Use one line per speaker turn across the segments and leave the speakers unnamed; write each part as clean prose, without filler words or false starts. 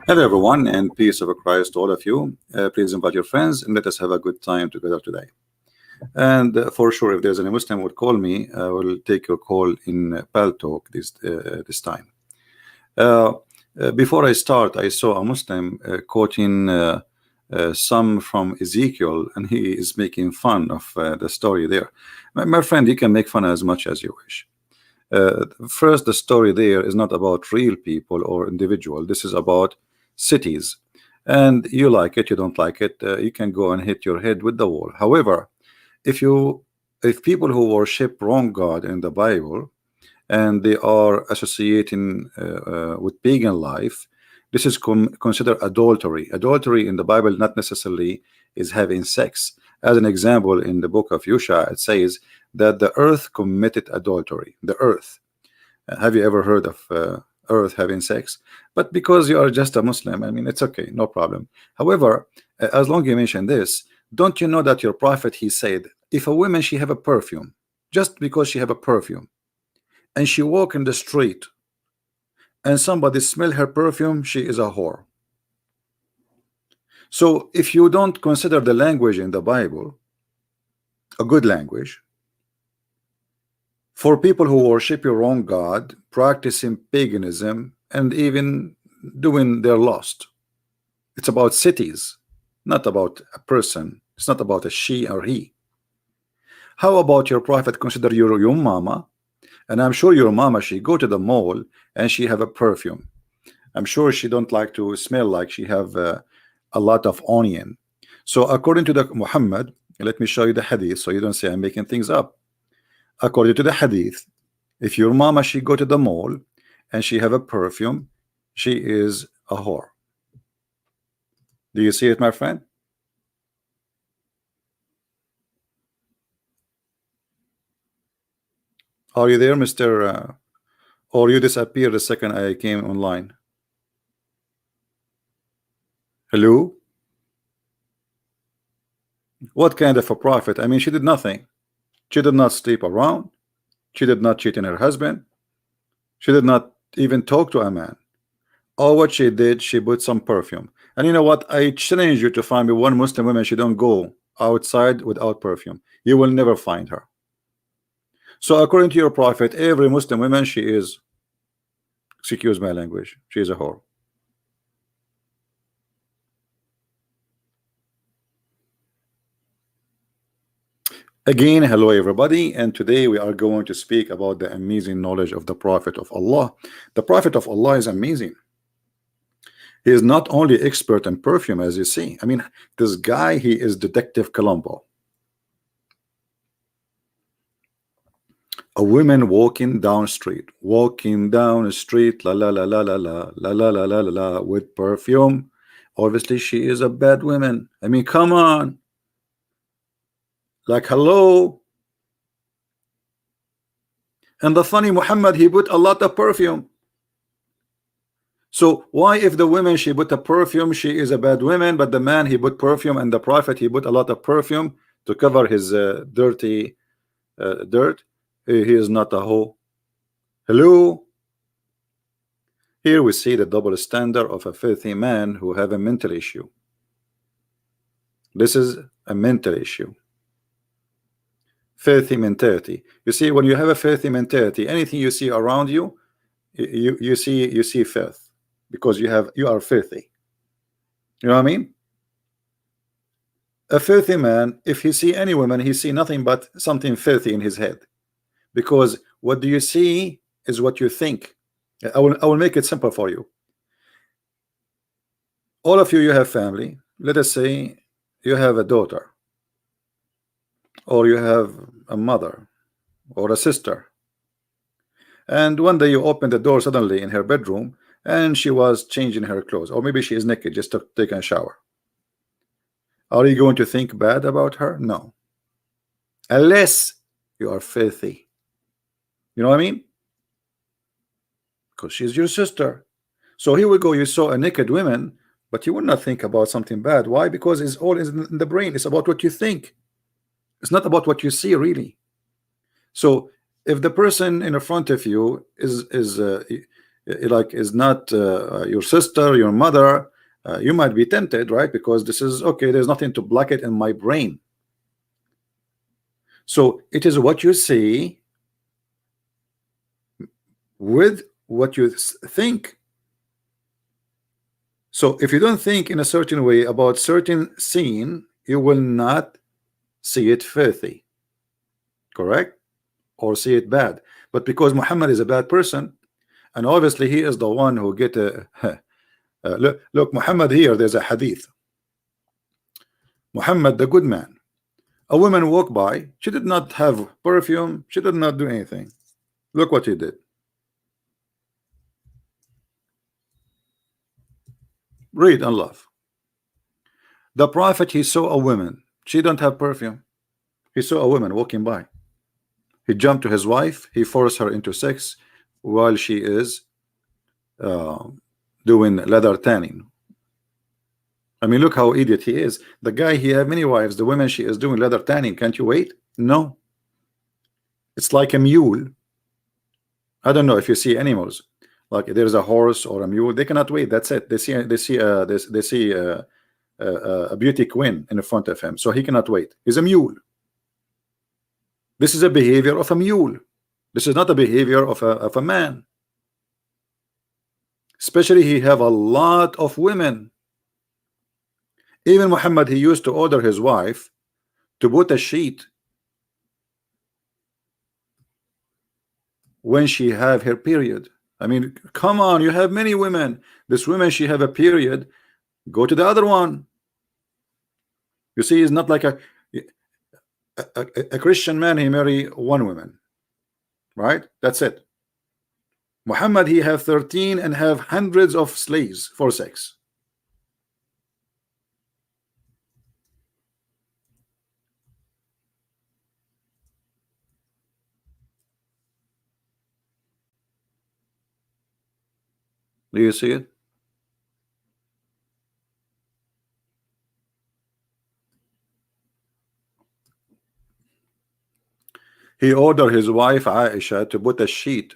Hello, everyone, and peace of Christ to all of you. Please invite your friends and let us have a good time together today. And for sure, if there's any Muslim would call me, I will take your call in Pal Talk this time. Before I start, I saw a Muslim quoting some from Ezekiel, and he is making fun of the story there. My friend, you can make fun as much as you wish. First, the story there is not about real people or individual. This is about cities, and you like it, you don't like it, you can go and hit your head with the wall. However, if people who worship wrong God in the Bible and they are associating with pagan life, this is considered adultery. Adultery in the Bible not necessarily is having sex. As an example, in the book of Yusha, it says that the earth committed adultery. The earth. Have you ever heard of earth having sex? But because you are just a Muslim, I mean, it's okay, no problem. However, as long as you mention this, don't you know that your prophet, he said, if a woman, she have a perfume, just because she have a perfume, and she walk in the street and somebody smell her perfume, she is a whore. So if you don't consider the language in the Bible a good language for people who worship your wrong God, practicing paganism, and even doing their lost, it's about cities, not about a person. It's not about a she or he. How about your prophet consider your mama? And I'm sure your mama, she go to the mall and she have a perfume. I'm sure she don't like to smell like she have a lot of onion. So according to the Muhammad, let me show you the hadith so you don't say I'm making things up. According to the hadith, if your mama, she go to the mall and she have a perfume, she is a whore. Do you see it, my friend? Are you there, Mr. Or you disappeared the second I came online? Hello? What kind of a prophet? I mean, she did nothing. She did not sleep around. She did not cheat on her husband. She did not even talk to a man. All what she did, she put some perfume. And you know what? I challenge you to find me one Muslim woman, she don't go outside without perfume. You will never find her. So according to your prophet, every Muslim woman, she is, excuse my language, she is a whore. Again, hello everybody, and today we are going to speak about the amazing knowledge of the Prophet of Allah. The Prophet of Allah is amazing. He is not only expert in perfume, as you see. I mean, this guy, he is Detective Columbo. A woman walking down the street, la la la la la la la la la la la, with perfume. Obviously, she is a bad woman. I mean, come on. Like, hello. And the funny Muhammad, he put a lot of perfume. So why, if the woman, she put a perfume, she is a bad woman, but the man, he put perfume, and the prophet, he put a lot of perfume to cover his dirty dirt? He is not a hoe. Hello. Here we see the double standard of a filthy man who have a mental issue. This is a mental issue. Filthy mentality. You see, when you have a filthy mentality, anything you see around you, you see filth, because you are filthy. You know what I mean? A filthy man, if he see any woman, he see nothing but something filthy in his head, because what do you see is what you think. I will make it simple for you. All of you, you have family. Let us say you have a daughter, or you have a mother or a sister, and one day you open the door suddenly in her bedroom and she was changing her clothes, or maybe she is naked, just to take a shower. Are you going to think bad about her? No, unless you are filthy. You know what I mean? Because she's your sister. So here we go, you saw a naked woman, but you would not think about something bad. Why? Because it's all in the brain. It's about what you think. It's not about what you see, really. So if the person in front of you is like is not your sister, your mother, you might be tempted, right? Because this is okay, there's nothing to block it in my brain. So it is what you see with what you think. So if you don't think in a certain way about certain scene, you will not see it filthy, correct, or see it bad. But because Muhammad is a bad person, and obviously he is the one who get a look, Muhammad here, there's a hadith. Muhammad, the good man, a woman walked by, she did not have perfume, she did not do anything. Look what he did. Read and love. The Prophet, he saw a woman, she don't have perfume. He saw a woman walking by. He jumped to his wife, he forced her into sex while she is doing leather tanning. I mean, look how idiot he is. The guy, he have many wives. The woman, she is doing leather tanning. Can't you wait? No. It's like a mule. I don't know if you see animals, like there's a horse or a mule, they cannot wait. That's it. They see a beauty queen in front of him, so he cannot wait. He's a mule. This is a behavior of a mule. This is not a behavior of a man. Especially he have a lot of women. Even Muhammad, he used to order his wife to put a sheet when she have her period. I mean, come on, you have many women. This woman, she have a period, go to the other one. You see, it's not like a Christian man, he marry one woman, right? That's it. Muhammad, he have 13 and have hundreds of slaves for sex. Do you see it? He ordered his wife Aisha to put a sheet,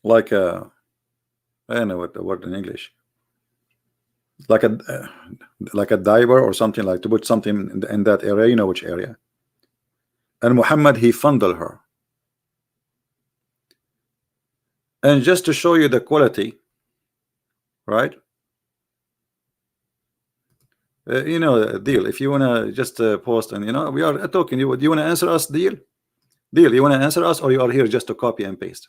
like a, I don't know what the word in English, like a diver or something, like to put something in that area. You know which area. And Muhammad, he fondled her. And just to show you the quality, right? You know, Deal, if you want to just post, and you know, we are talking. Do you want to answer us, Deal? Deal, you want to answer us, or you are here just to copy and paste?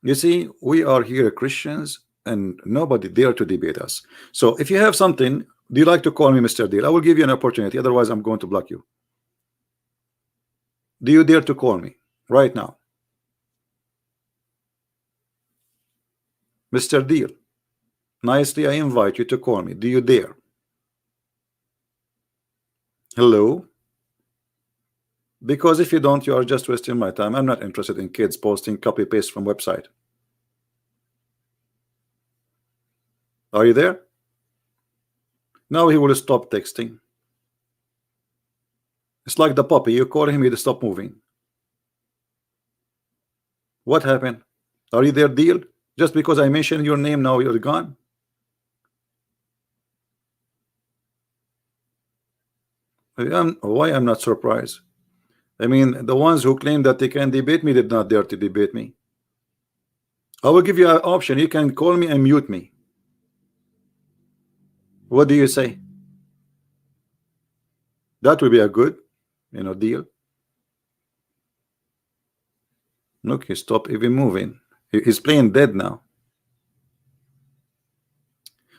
You see, we are here Christians, and nobody dare to debate us. So if you have something, do you like to call me Mr. Deal? I will give you an opportunity. Otherwise, I'm going to block you. Do you dare to call me right now, Mr. Deal? Nicely, I invite you to call me. Do you dare? Hello? Because if you don't, you are just wasting my time. I'm not interested in kids posting copy paste from website. Are you there? Now he will stop texting. It's like the puppy. You call him, he stop moving. What happened? Are you there, Deal? Just because I mentioned your name, now you're gone? Why I'm not surprised? I mean, the ones who claim that they can debate me did not dare to debate me. I will give you an option. You can call me and mute me. What do you say? That would be a good, you know, deal. Look, he stopped even moving. He's playing dead now.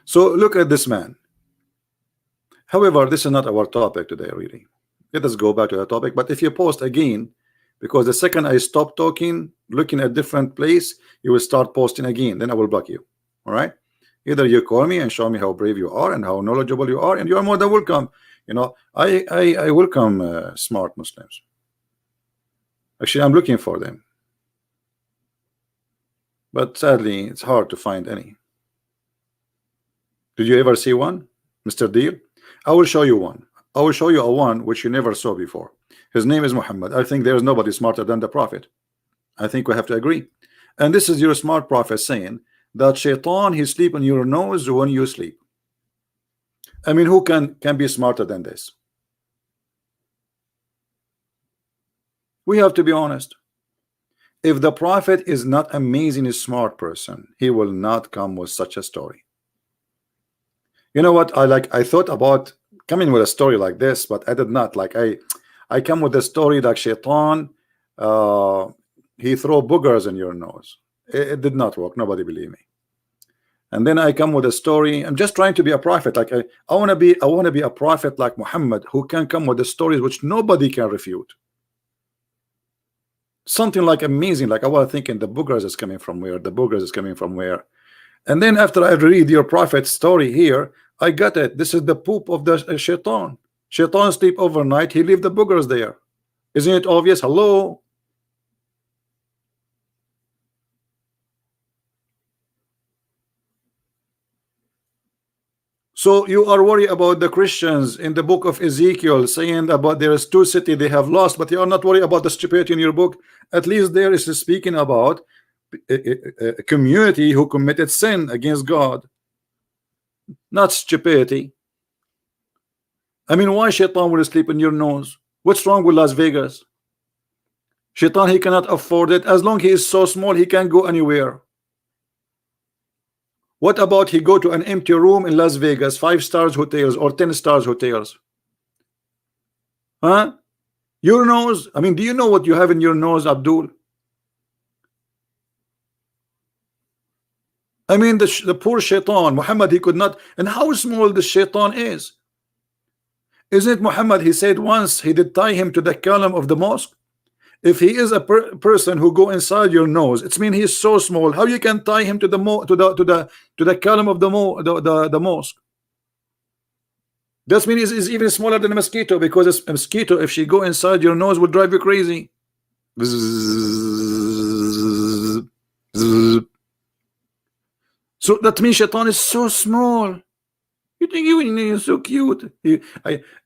So look at this man. However, this is not our topic today, really. Let us go back to the topic. But if you post again, because the second I stop talking, looking at different place, you will start posting again. Then I will block you. All right? Either you call me and show me how brave you are and how knowledgeable you are, and you are more than welcome. You know, I welcome smart Muslims. Actually, I'm looking for them, but sadly, it's hard to find any. Did you ever see one, Mr. Deal? I will show you one. I will show you a one which you never saw before. His name is Muhammad. I think there is nobody smarter than the Prophet. I think we have to agree. And this is your smart prophet saying that shaitan, he sleep on your nose when you sleep. I mean, who can be smarter than this? We have to be honest. If the prophet is not amazing smart person, he will not come with such a story. You know what? I thought about coming with a story like this, but I did not. Like I come with a story like shaitan, uh, he throw boogers in your nose. It did not work. Nobody believe me. And then I come with a story. I'm just trying to be a prophet. Like I want to be a prophet like Muhammad, who can come with the stories which nobody can refute. Something like amazing. Like I was thinking, the boogers is coming from where? The boogers is coming from where? And then after I read your prophet's story here, I got it. This is the poop of the shaitan. Shaitan sleep overnight. He leave the boogers there. Isn't it obvious? Hello. So you are worried about the Christians in the book of Ezekiel saying about there is two cities they have lost, but you are not worried about the stupidity in your book. At least there is speaking about a community who committed sin against God, not stupidity. I mean, why shaitan will sleep in your nose? What's wrong with Las Vegas? Shaitan, he cannot afford it. As long he is so small, he can't go anywhere. What about he go to an empty room in Las Vegas, 5 stars hotels or 10 stars hotels? Huh? Your nose? I mean, do you know what you have in your nose, Abdul? I mean, the poor shaitan, Muhammad, he could not. And how small the shaitan is. Isn't it Muhammad? He said once he did tie him to the column of the mosque. If he is a person who go inside your nose, it's mean he's so small. How you can tie him to the column of the mosque? That means is even smaller than a mosquito, because a mosquito, if she go inside your nose, would drive you crazy. So that means shaitan is so small. You think you're so cute.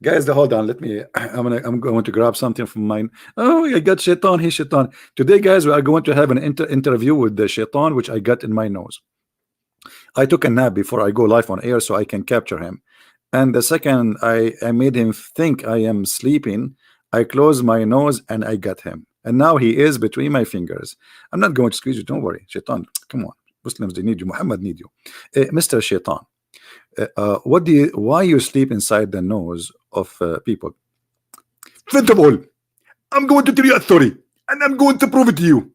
Guys, hold on. Let me. I'm going to grab something from mine. Oh, I got shaitan. He's shaitan. Today, guys, we are going to have an interview with the shaitan, which I got in my nose. I took a nap before I go live on air so I can capture him. And the second I made him think I am sleeping, I closed my nose and I got him. And now he is between my fingers. I'm not going to squeeze you. Don't worry, shaitan. Come on, Muslims, they need you. Muhammad need you, Mr. Shaitan. Why you sleep inside the nose of people? First of all, I'm going to tell you a story, and I'm going to prove it to you.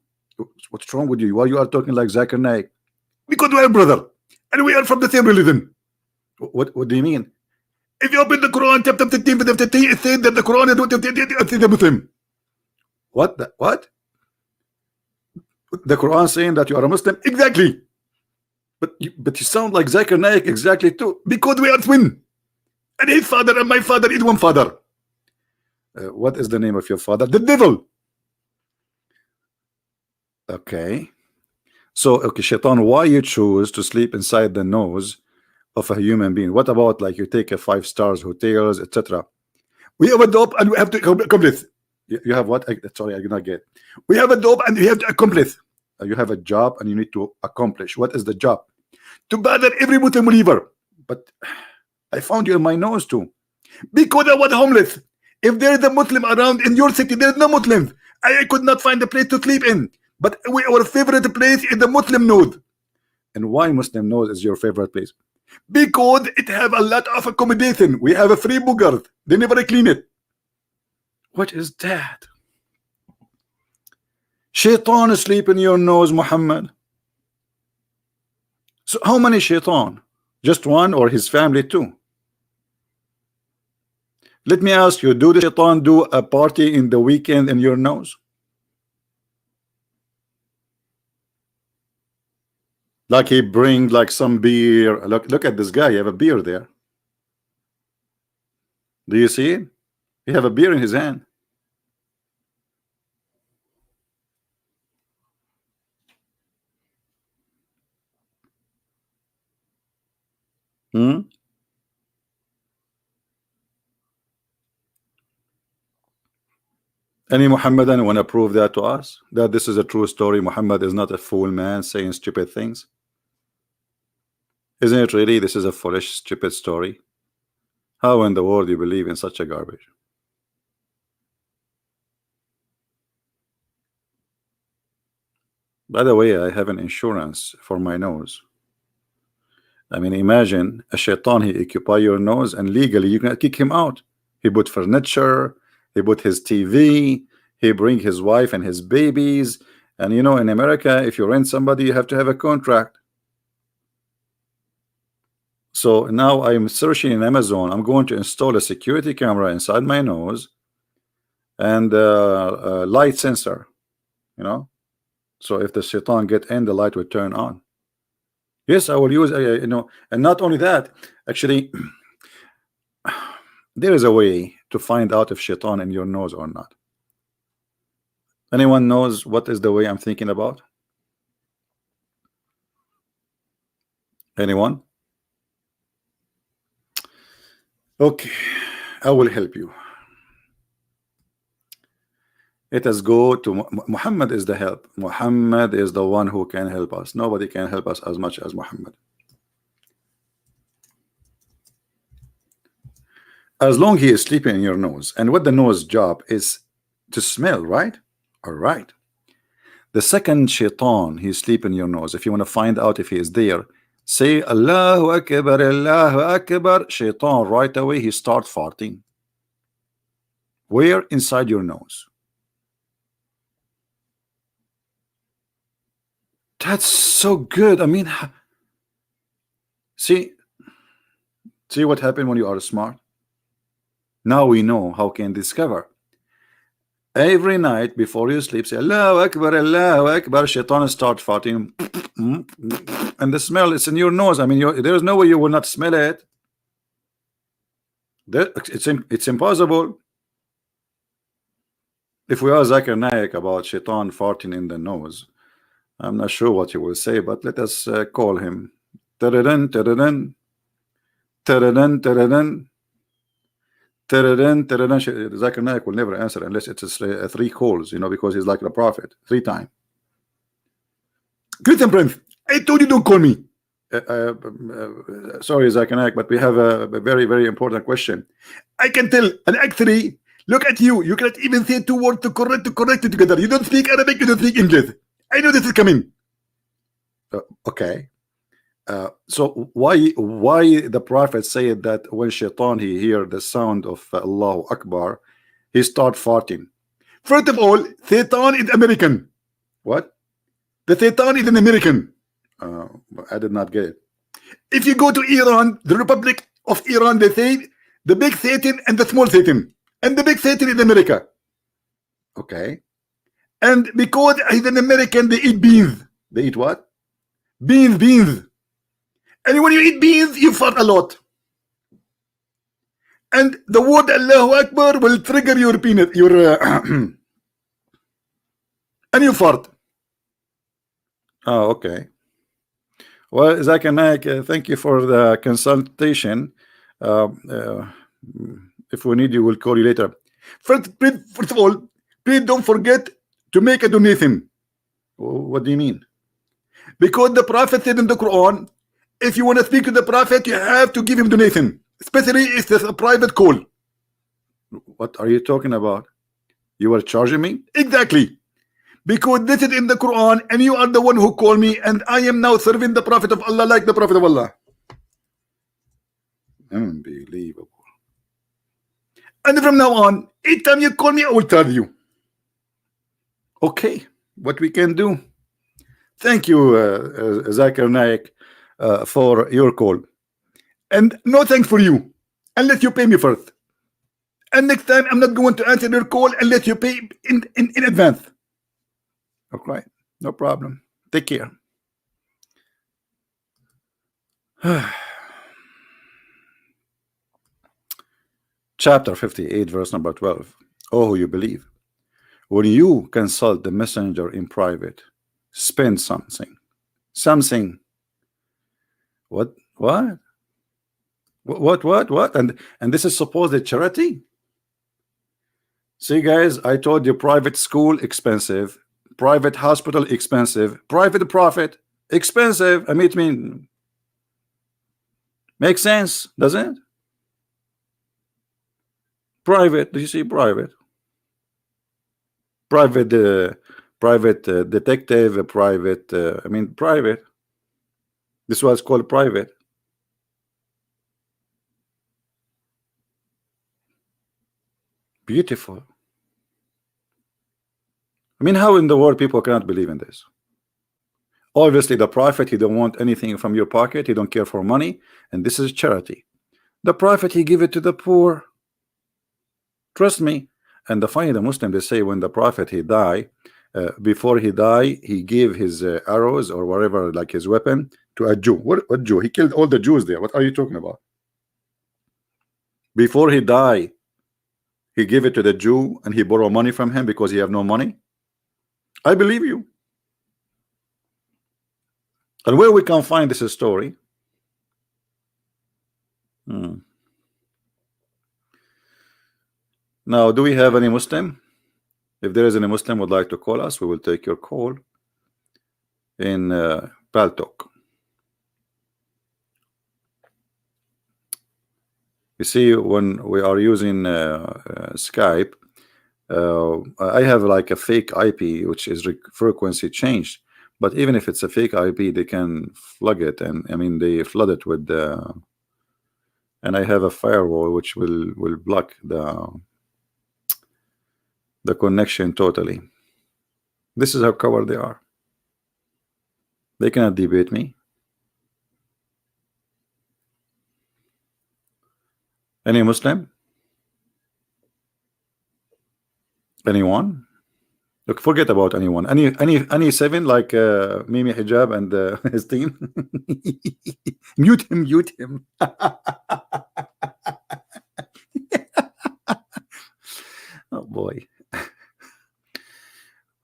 What's wrong with you? Why you are talking like Zakir Naik? Because we are brother, and we are from the same religion. What do you mean? If you open the Quran, chapter 15, it says that the Quran is a Muslim. What? What? The Quran saying that you are a Muslim? Exactly. But you sound like Zakir Naik exactly too. Because we are twin. And his father and my father is one father. What is the name of your father? The devil. Okay. So, okay, Shaitan, why you choose to sleep inside the nose of a human being? What about like you take a 5 stars hotels, etc.? We have a dope and we have to accomplish. You have what? Sorry, I did not get. We have a dope and we have to accomplish. You have a job and you need to accomplish. What is the job? To bother every Muslim believer. But I found you in my nose too. Because I was homeless. If there is a Muslim around in your city, there is no Muslims. I could not find a place to sleep in. But our favorite place is the Muslim nose. And why Muslim nose is your favorite place? Because it have a lot of accommodation. We have a free boogers. They never clean it. What is that? Shaitan sleep in your nose, Muhammad. So how many shaitan? Just one or his family too? Let me ask you, do the shaitan do a party in the weekend in your nose? Like he bring like some beer. Look at this guy. You have a beer there. Do you see it? He have a beer in his hand. Hmm? Any Muhammadan want to prove that to us, that this is a true story? Muhammad is not a fool man saying stupid things. Isn't it really? This is a foolish, stupid story. How in the world you believe in such a garbage? By the way, I have an insurance for my nose. I mean, imagine a shaitan, he occupy your nose, and legally you can kick him out. He put furniture, he put his TV, he bring his wife and his babies. And you know, in America, if you rent somebody, you have to have a contract. So now I'm searching in Amazon. I'm going to install a security camera inside my nose and a light sensor, you know. So if the shaitan get in, the light will turn on. Yes, I will use, you know, and not only that, actually, there is a way to find out if shaitan in your nose or not. Anyone knows what is the way I'm thinking about? Anyone? Okay, I will help you. Let us go to Muhammad is the help. Muhammad is the one who can help us. Nobody can help us as much as Muhammad. As long he is sleeping in your nose, and what the nose job is to smell, right? All right. The second shaitan he sleep in your nose, if you want to find out if he is there, say Allahu Akbar, Allahu Akbar. Shaitan right away he start farting. Where? Inside your nose. That's so good. I mean, see what happened when you are smart. Now we know how can discover. Every night before you sleep, say Allahu Akbar, Allahu Akbar. Shaitan start farting, and the smell is in your nose. I mean, there is no way you will not smell it. It's impossible. If we ask Zakir Naik about shaitan farting in the nose, I'm not sure what he will say, but let us call him. Taradan, taradan, taradan, taradan, taradan, taradan. Zakir Naik will never answer unless it's 3 calls, you know, because he's like the prophet 3 times. Greeting, Prince. I told you don't call me. Sorry, Zakir Naik, but we have a very, very important question. I can tell, and actually, look at you. You cannot even say 2 words to correct it together. You don't speak Arabic, you don't speak English. I know this is coming. Okay. So why the prophet said that when shaitan he hear the sound of Allahu Akbar, he start farting? First of all, Satan is American. What? The Satan is an American. I did not get it. If you go to Iran, the Republic of Iran, they say the big Satan and the small Satan, and the big Satan is America. Okay. And because he's an American, they eat beans. They eat what? Beans. And when you eat beans, you fart a lot. And the word Allahu Akbar will trigger your penis, and you fart. Oh, okay. Well, Zakir Naik, thank you for the consultation. If we need you, we'll call you later. First of all, please don't forget to make a donation. What do you mean? Because the Prophet said in the Quran, if you want to speak to the Prophet, you have to give him donation, especially if it's a private call. What are you talking about? You were charging me? Exactly. Because this is in the Quran, and you are the one who called me, and I am now serving the Prophet of Allah like the Prophet of Allah. Unbelievable. And from now on, each time you call me, I will tell you. Okay, what we can do. Thank you, Zakir Naik, for your call. And no thanks for you, unless you pay me first. And next time, I'm not going to answer your call unless you pay in advance. Okay, no problem. Take care. Chapter 58, verse number 12. Oh, who you believe. When you consult the messenger in private, spend something. What? And this is supposed charity? See, guys, I told you private school expensive, private hospital expensive, private prophet expensive. I mean, makes sense, doesn't it? Private. Do you see private? Private, private detective, private. I mean, private. This was called private. Beautiful. I mean, how in the world people cannot believe in this? Obviously, the prophet, he don't want anything from your pocket. He don't care for money, and this is charity. The prophet, he give it to the poor. Trust me. And the funny, the Muslim, they say when the prophet he die, before he die, he gave his arrows or whatever, like his weapon, to a Jew. What Jew? He killed all the Jews there. What are you talking about? Before he die, he gave it to the Jew and he borrowed money from him because he have no money. I believe you. And where we can find this story? Now, do we have any Muslim? If there is any Muslim would like to call us, we will take your call in Paltalk. You see, when we are using Skype, I have like a fake IP, which is frequency changed. But even if it's a fake IP, they can flood it, and I mean they flood it with the. And I have a firewall which will block the connection totally. This is how coward they are. They cannot debate me. Any Muslim? Anyone? Look, forget about anyone. Any seven like Mimi Hijab and his team. Mute him. Oh boy.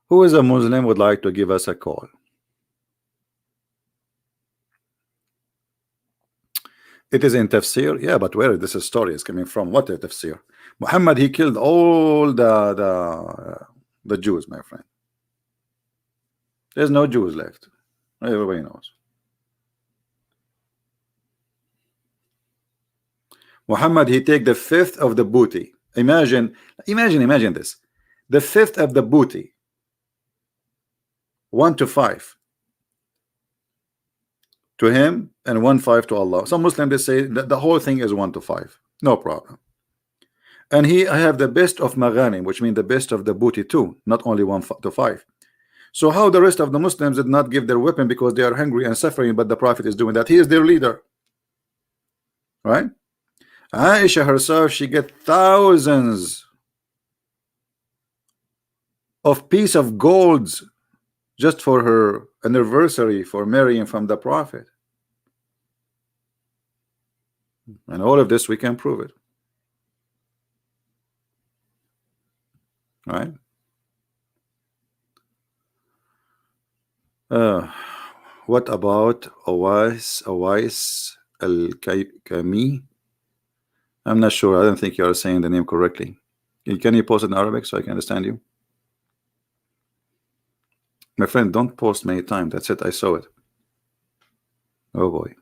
Who is a Muslim would like to give us a call? It is in tafsir, yeah, but where this story is coming from? What is tafsir? Muhammad, he killed all the Jews, my friend. There's no Jews left. Everybody knows. Muhammad, he take the fifth of the booty. Imagine this. The fifth of the booty. 1 to 5 to him and 1/5 to Allah. Some Muslims they say that the whole thing is 1 to 5. No problem. And I have the best of Maghanim, which means the best of the booty too, not only 1 to 5. So how the rest of the Muslims did not give their weapon because they are hungry and suffering, but the Prophet is doing that. He is their leader, right? Aisha herself, she get thousands of piece of golds just for her anniversary for marrying from the Prophet. And all of this we can prove it, right? What about Awais Al-Kami? I'm not sure. I don't think you are saying the name correctly. Can you post it in Arabic so I can understand you? My friend, don't post many times. That's it. I saw it. Oh boy.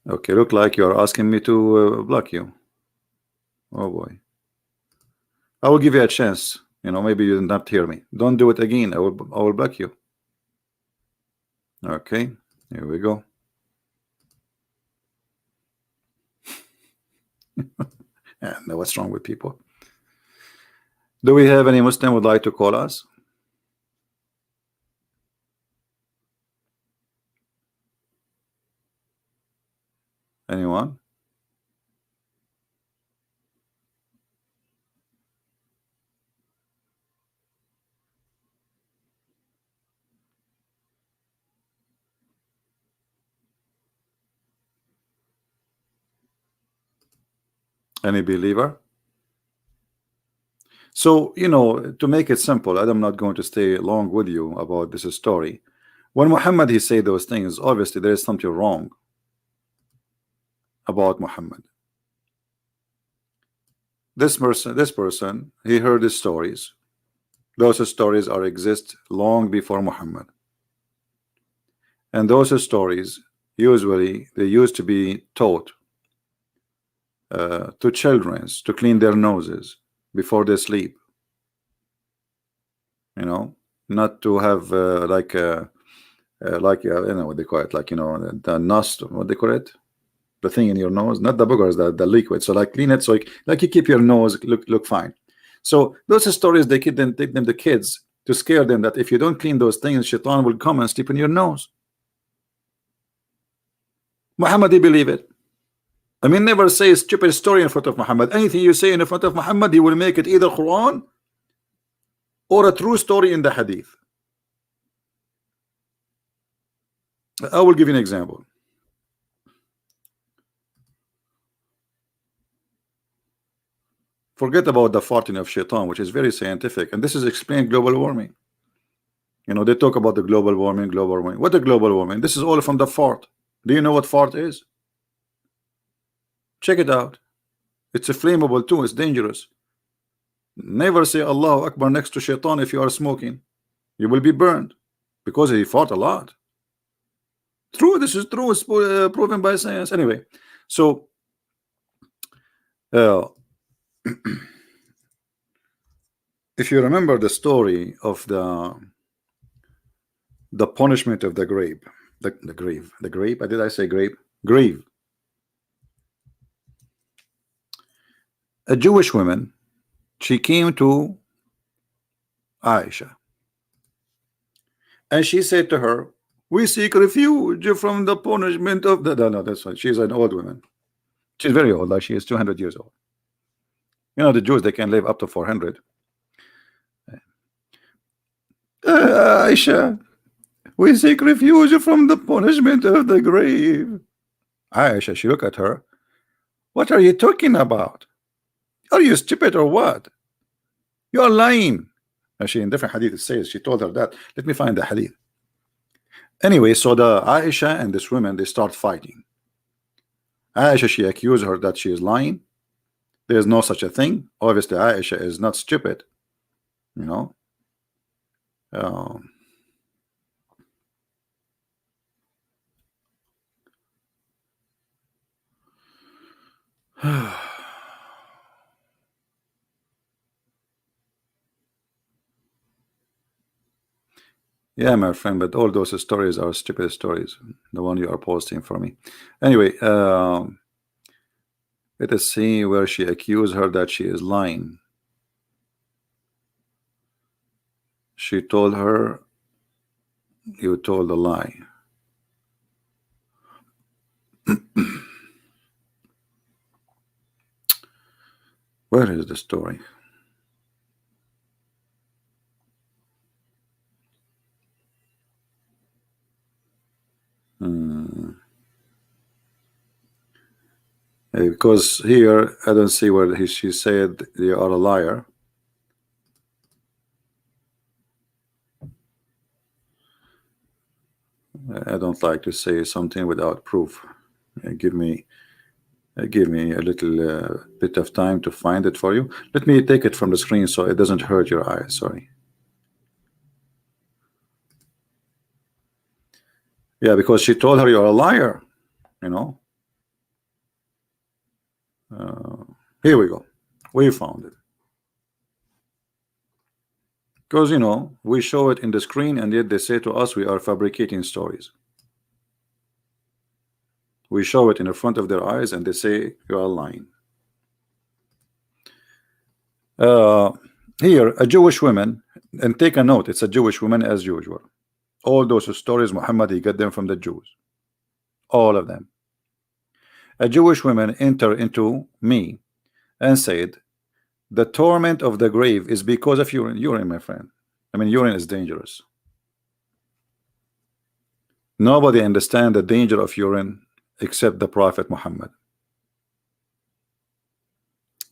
Okay, look like you are asking me to block you. Oh boy. I will give you a chance. You know, maybe you did not hear me. Don't do it again. I will block you. Okay, here we go. I know what's wrong with people. Do we have any Muslim would like to call us? Anyone? Any believer? So, you know, to make it simple, I'm not going to stay long with you about this story. When Muhammad he say those things, obviously there is something wrong about Muhammad. This person, he heard his stories. Those stories are exist long before Muhammad, and those stories usually they used to be taught to children to clean their noses before they sleep. You know, not to have you know what they call it, like, you know, the nust, what they call it, the thing in your nose, not the boogers, the liquid. So like clean it, so like you keep your nose look fine. So those stories they take them the kids to scare them that if you don't clean those things, shaitan will come and sleep in your nose. Muhammad, he believe it. I mean, never say a stupid story in front of Muhammad. Anything you say in front of Muhammad, he will make it either Quran or a true story in the Hadith. I will give you an example. Forget about the farting of shaitan, which is very scientific, and this is explained global warming. You know, they talk about the global warming. What is global warming? This is all from the fart. Do you know what fart is? Check it out. It's a flammable too. It's dangerous. Never say Allahu Akbar next to shaitan if you are smoking. You will be burned because he fought a lot. True, this is true. It's proven by science. Anyway, so if you remember the story of the punishment of the grape, the grave. Did I say grape? Grave. A Jewish woman, she came to Aisha and she said to her, we seek refuge from the punishment of the no, that's right. She's an old woman. She's very old, like she is 200 years old. You know, the Jews, they can live up to 400. Aisha, we seek refuge from the punishment of the grave. Aisha, she looked at her. What are you talking about? Are you stupid or what? You're lying. Actually, in different hadith it says she told her that. Let me find the hadith. Anyway, so the Aisha and this woman, they start fighting. Aisha, she accused her that she is lying. There is no such a thing. Obviously, Aisha is not stupid. You know. Yeah, my friend, but all those stories are stupid stories. The one you are posting for me. Anyway, let us see where she accused her that she is lying. She told her, you told a lie. Where is the story? Because here I don't see where she said you are a liar. I don't like to say something without proof. Give me a little bit of time to find it for you. Let me take it from the screen so it doesn't hurt your eyes. Sorry. Yeah, because she told her you're a liar. You know. Here we go. We found it. Because, you know, we show it in the screen and yet they say to us we are fabricating stories. We show it in the front of their eyes and they say you are lying. Here, a Jewish woman, and take a note, it's a Jewish woman as usual. All those stories, Muhammad, he got them from the Jews. All of them. A Jewish woman entered into me and said, the torment of the grave is because of urine. Urine, my friend. I mean, urine is dangerous. Nobody understands the danger of urine except the Prophet Muhammad.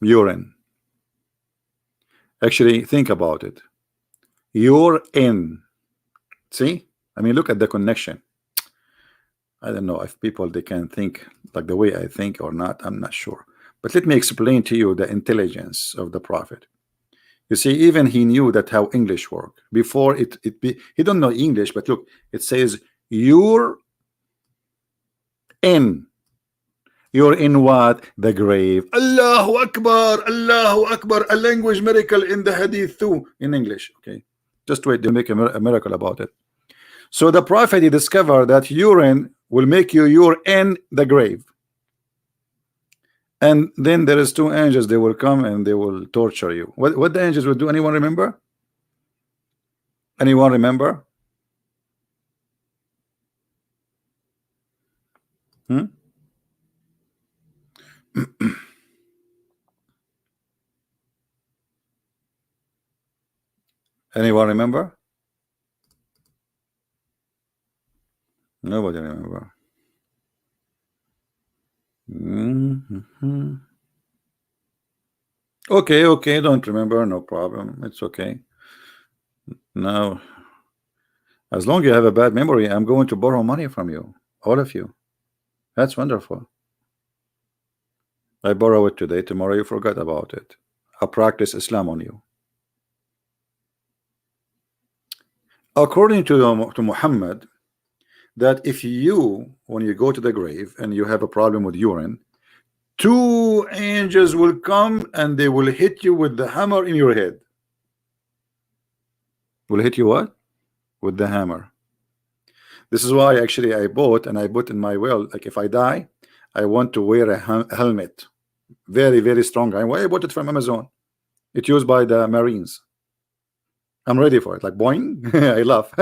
Urine. Actually, think about it. You're in. See? I mean, look at the connection. I don't know if people they can think like the way I think or not. I'm not sure. But let me explain to you the intelligence of the Prophet. You see, even he knew that how English work before he don't know English, but look, it says you're in. You're in what? The grave. Allahu Akbar, Allahu Akbar. A language miracle in the hadith too, in English. Okay, just wait, they'll make a miracle about it. So the Prophet, he discovered that urine will make you're in the grave. And then there is two angels, they will come and they will torture you. What the angels will do? Anyone remember? Anyone remember? Anyone remember? Nobody remember. Okay, don't remember, no problem. It's okay. Now, as long as you have a bad memory, I'm going to borrow money from you, all of you. That's wonderful. I borrow it today, tomorrow you forgot about it. I'll practice Islam on you. According to Muhammad, that if you, when you go to the grave and you have a problem with urine, two angels will come and they will hit you with the hammer in your head. Will hit you what? With the hammer. This is why actually I bought in my will, like if I die, I want to wear a helmet, very, very strong. I bought it from Amazon. It's used by the Marines. I'm ready for it. Like boing. I laugh.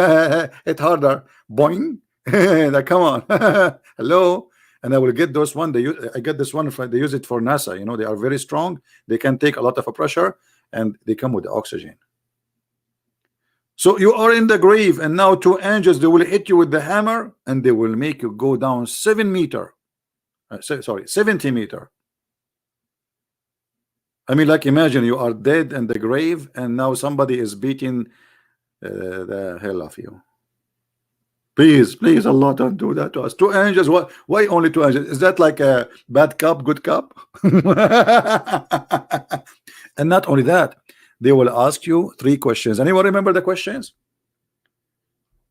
It's harder. Boing. Like come on. Hello. And I will get those one. I get this one. They use it for NASA. You know, they are very strong. They can take a lot of pressure, and they come with the oxygen. So you are in the grave, and now two angels, they will hit you with the hammer, and they will make you go down 7 meters. Sorry, 70 meters. I mean, like imagine you are dead in the grave, and now somebody is beating the hell of you. Please, please, Allah, don't do that to us. Two angels. What? Why only two angels? Is that like a bad cop, good cop? And not only that, they will ask you 3 questions. Anyone remember the questions?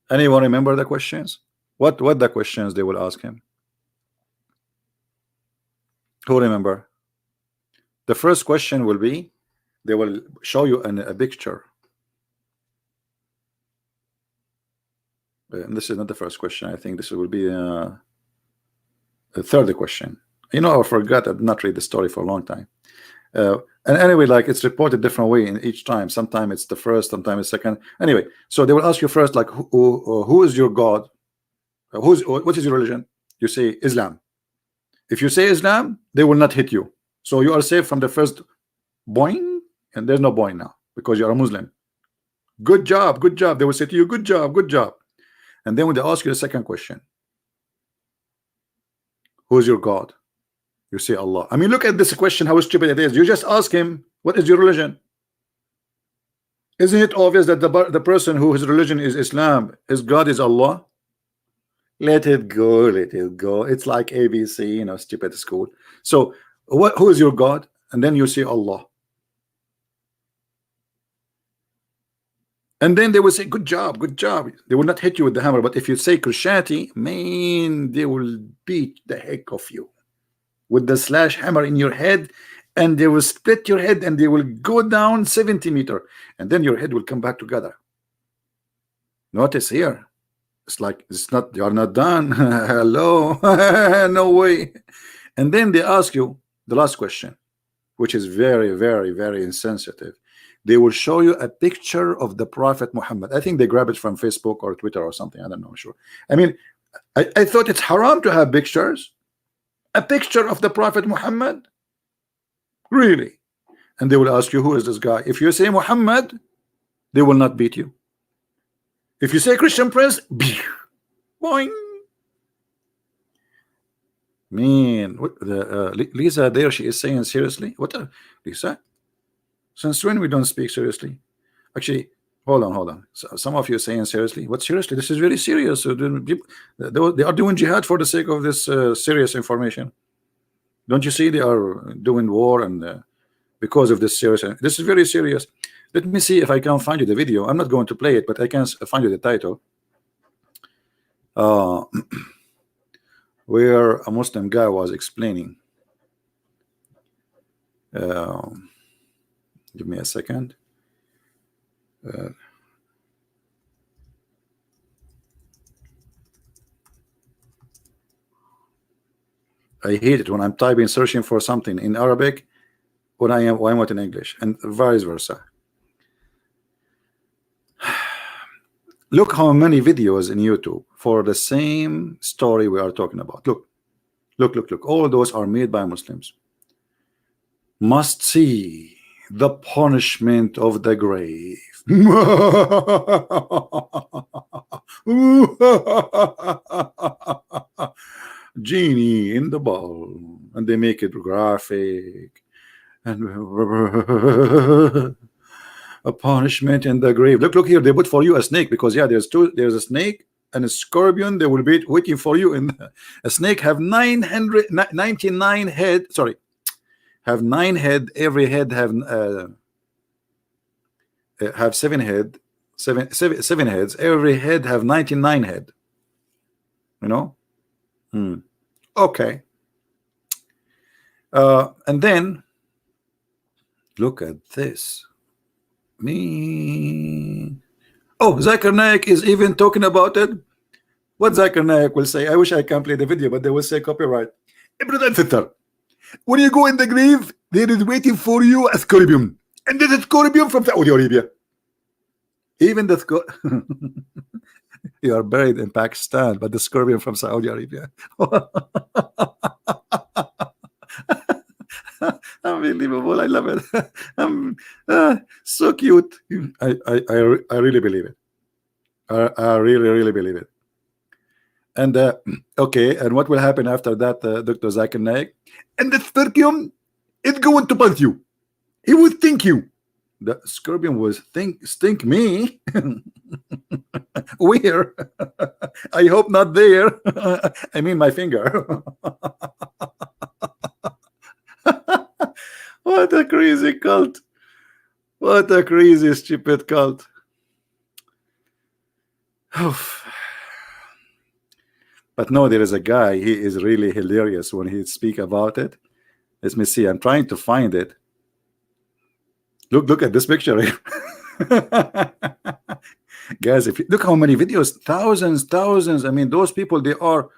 Anyone remember the questions? What the questions they will ask him? Who remember? The first question will be, they will show you a picture. And this is not the first question. I think this will be the third question. You know, I forgot. I've not read the story for a long time. And anyway, like it's reported different way in each time. Sometimes it's the first, sometimes it's second. Anyway, so they will ask you first, like, who is your God? What is your religion? You say Islam. If you say Islam, they will not hit you. So you are safe from the first boing, and there's no boing now because you are a Muslim. Good job, good job. They will say to you, good job, good job. And then when they ask you the second question, who is your God? You say Allah. I mean, look at this question, how stupid it is. You just ask him, what is your religion? Isn't it obvious that the person whose religion is Islam, his God is Allah? Let it go, let it go. It's like ABC, you know, stupid school. So who is your God? And then you say Allah. And then they will say, good job, good job. They will not hit you with the hammer. But if you say Christianity, man, they will beat the heck of you with the slash hammer in your head, and they will split your head, and they will go down 70 meters, and then your head will come back together. Notice here, it's like it's not, you are not done. Hello. No way. And then they ask you the last question, which is very, very, very insensitive. They will show you a picture of the Prophet Muhammad. I think they grab it from Facebook or Twitter or something. I don't know, sure. I mean, I thought it's haram to have pictures. A picture of the Prophet Muhammad? Really? And they will ask you, who is this guy? If you say Muhammad, they will not beat you. If you say Christian Prince, boing. Man, Lisa there, she is saying seriously. What, Lisa? Since when we don't speak seriously? Actually, hold on. So, some of you are saying seriously. What seriously? This is very serious. So they are doing jihad for the sake of this serious information. Don't you see they are doing war, and because of this serious, this is very serious. Let me see if I can find you the video. I'm not going to play it, but I can find you the title. Where a Muslim guy was explaining. Give me a second. I hate it when I'm typing, searching for something in Arabic when I want in English, and vice versa. Look how many videos in YouTube for the same story we are talking about. Look. All those are made by Muslims. Must see the punishment of the grave. Genie in the ball, and they make it graphic, and a punishment in the grave. Look here, they put for you a snake, because yeah, there's a snake and a scorpion. They will be waiting for you. In a snake have 999 head. Sorry, have 9 head. Every head have 7 head. Seven heads. Every head have 99 head. You know. Okay. And then look at this. Oh, Zakir Naik is even talking about it. What Zakir Naik will say, I wish I can play the video, but they will say copyright. When you go in the grave, there is waiting for you a scorpion, and this is scorpion from Saudi Arabia. Even the you are buried in Pakistan, but the scorpion from Saudi Arabia. Unbelievable. I love it. So cute. I really believe it. I really believe it. And okay, and what will happen after that, Dr. Zakir Naik? And the scorpion is going to punch you. He will stink you. The scorpion will stink me. Where? I hope not there. I mean my finger. What a crazy cult. What a crazy stupid cult. But no, there is a guy, he is really hilarious when he speak about it. Let me see, I'm trying to find it. Look at this picture here. Guys, if you look how many videos, thousands. I mean, those people, they are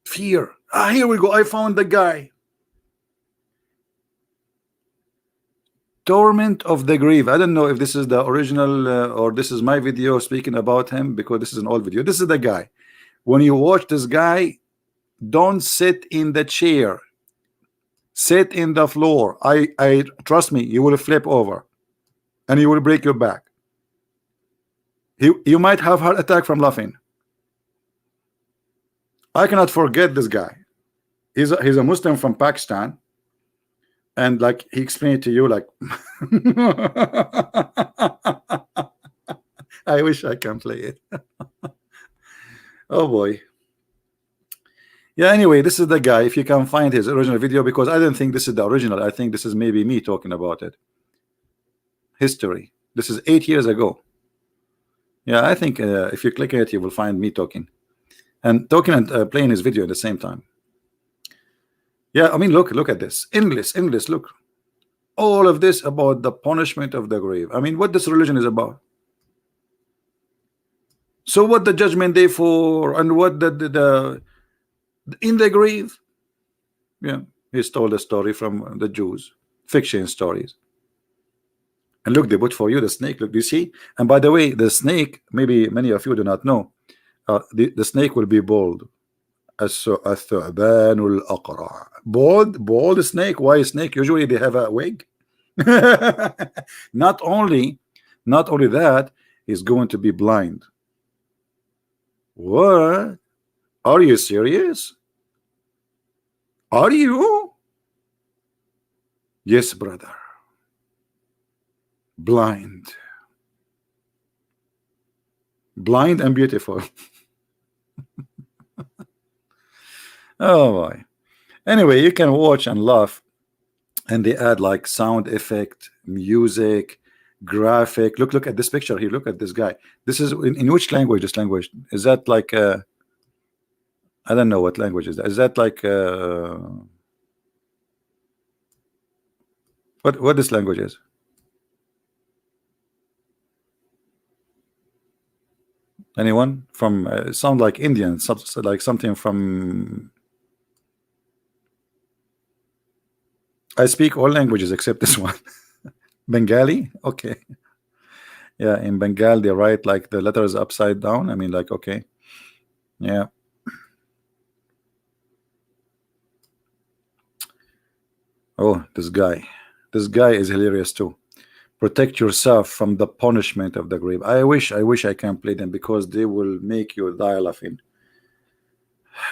fear. Here we go. I found the guy. Torment of the grave. I don't know if this is the original or this is my video speaking about him, because this is an old video. This is the guy. When you watch this guy, don't sit in the chair. Sit in the floor. I trust me, you will flip over and you will break your back. You might have heart attack from laughing. I cannot forget this guy. He's a Muslim from Pakistan, and like he explained to you, like I wish I can play it. Oh boy. Yeah, anyway, this is the guy. If you can find his original video, because I don't think this is the original. I think this is maybe me talking about it. History. This is 8 years ago. Yeah, I think if you click it, you will find me talking and playing his video at the same time. Yeah, I mean, look at this. Endless. Look, all of this about the punishment of the grave. I mean, what this religion is about. So what the judgment day for, and what the in the grave. Yeah, he's told a story from the Jews, fiction stories. And look, they put for you the snake. Look, do you see? And by the way, the snake, maybe many of you do not know, the snake will be bald. Bald snake. Why snake? Usually they have a wig. Not only that, he's going to be blind. What? Are you serious? Are you? Yes, brother. Blind and beautiful. Oh boy. Anyway, you can watch and laugh, and they add like sound effect, music, graphic. Look at this picture here. Look at this guy. This is in which language? This language is that like I don't know what language is that. Is that like what this language is? Anyone from sound like Indian, like something from. I speak all languages except this one. Bengali. Okay. Yeah, in Bengal they write like the letters upside down. I mean, like, okay. Yeah. Oh, this guy is hilarious too. Protect yourself from the punishment of the grave. I wish I can play them, because they will make you die laughing.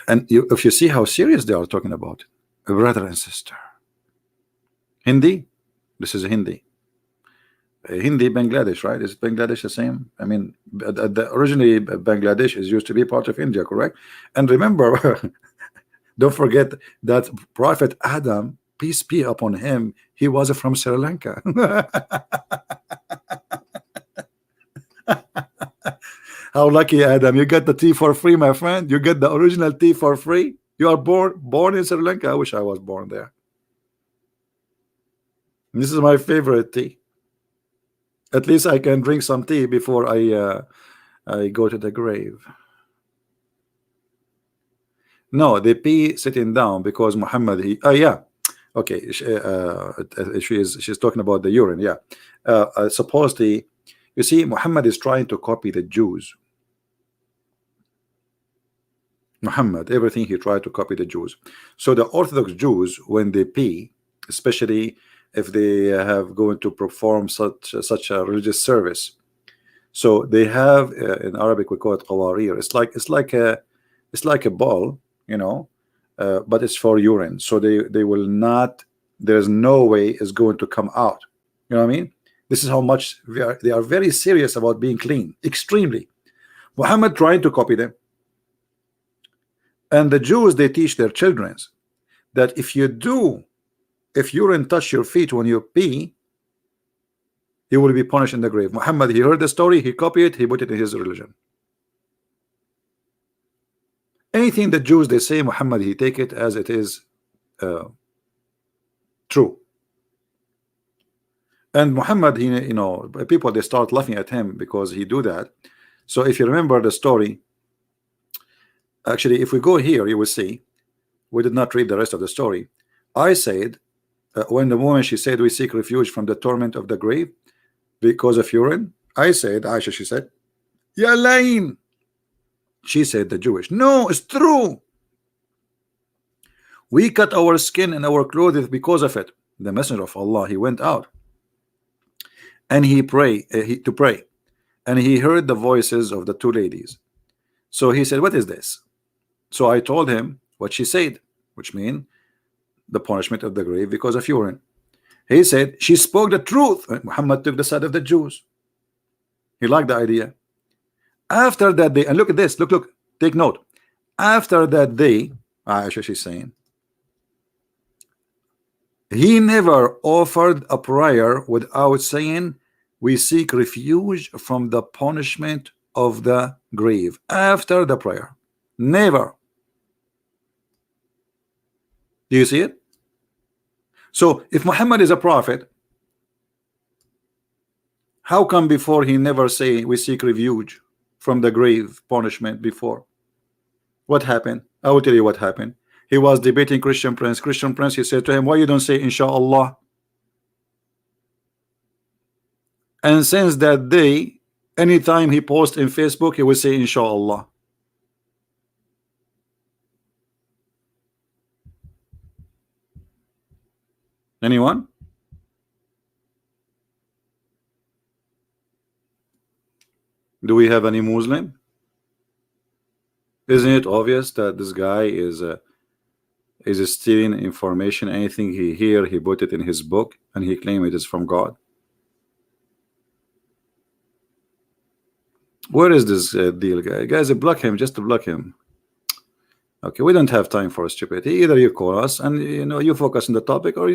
And if you see how serious they are talking about, brother and sister. Hindi, this is Hindi. Hindi, Bangladesh, right? Is Bangladesh the same? I mean, originally Bangladesh is used to be part of India, correct? And remember, don't forget that Prophet Adam, peace be upon him, he was from Sri Lanka. How lucky, Adam! You get the tea for free, my friend. You get the original tea for free. You are born in Sri Lanka. I wish I was born there. This is my favorite tea. At least I can drink some tea before I go to the grave. No, they pee sitting down, because Muhammad, yeah, okay, she's talking about the urine. Yeah, supposedly, you see, Muhammad is trying to copy the Jews. Muhammad, everything he tried to copy the Jews. So the Orthodox Jews, when they pee, especially if they have going to perform such a religious service, so they have in Arabic we call it qawarir. It's like a ball, you know, but it's for urine. So they will not. There's no way it's going to come out. You know what I mean? This is how much they are very serious about being clean, extremely. Muhammad trying to copy them. And the Jews, they teach their children that if urine touch your feet when you pee, you will be punished in the grave. Muhammad, he heard the story, he copied it, he put it in his religion. Anything the Jews they say, Muhammad, he take it as it is true. And Muhammad, he, you know, people they start laughing at him because he do that. So if you remember the story, actually, if we go here, you will see we did not read the rest of the story. I said, when the woman she said we seek refuge from the torment of the grave because of urine. I said, Aisha, she said, you're lying. She said, the Jewish, no, it's true. We cut our skin and our clothes because of it. The messenger of Allah, he went out and he prayed to pray, and he heard the voices of the two ladies. So he said, what is this? So I told him what she said, which means the punishment of the grave because of urine. He said she spoke the truth. Muhammad took the side of the Jews. He liked the idea. After that day, and look at this, look, take note. After that day, Aisha, she's saying, he never offered a prayer without saying, we seek refuge from the punishment of the grave. After the prayer, never. Do you see it? So if Muhammad is a prophet, how come before he never say we seek refuge from the grave punishment before? What happened? I will tell you what happened. He was debating Christian Prince. Christian Prince, he said to him, why you don't say inshallah? And since that day, anytime he posts in Facebook, he will say inshallah. Anyone? Do we have any Muslim? Isn't it obvious that this guy is stealing information? Anything he hear, he put it in his book, and he claim it is from God. Where is this deal, guy? Guys, block him just to block him. Okay, we don't have time for stupidity. Either you call us and you focus on the topic, or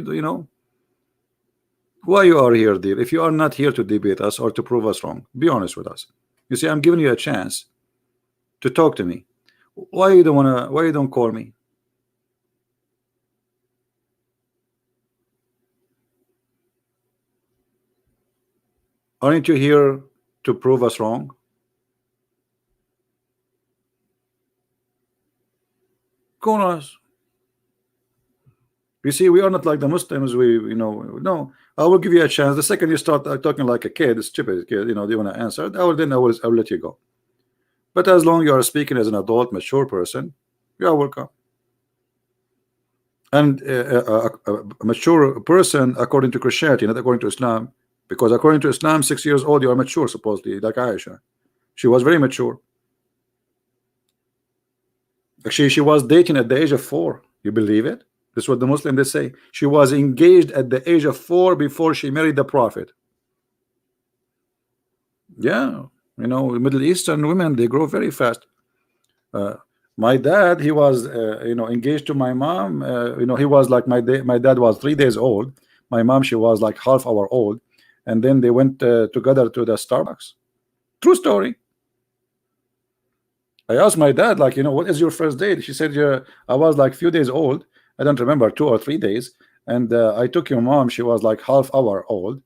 why you are here, dear. If you are not here to debate us or to prove us wrong, be honest with us. You see, I'm giving you a chance to talk to me. Why you don't wanna? Why you don't call me? Aren't you here to prove us wrong? Call us. You see, we are not like the Muslims. No. I will give you a chance. The second you start talking like a kid, a stupid kid, do you want to answer? I will let you go. But as long you are speaking as an adult, mature person, you are welcome. And a mature person, according to Christianity, not according to Islam, because according to Islam, 6 years old, you are mature, supposedly, like Aisha. She was very mature. Actually, she was dating at the age of 4. You believe it? That's what the Muslim they say. She was engaged at the age of 4 before she married the Prophet. Yeah, Middle Eastern women, they grow very fast. My dad, he was engaged to my mom. He was like my dad was 3 days old. My mom, she was like half hour old, and then they went together to the Starbucks. True story. I asked my dad, like, what is your first date? She said, yeah, I was like few days old. I don't remember, 2 or 3 days. And I took your mom. She was like half hour old.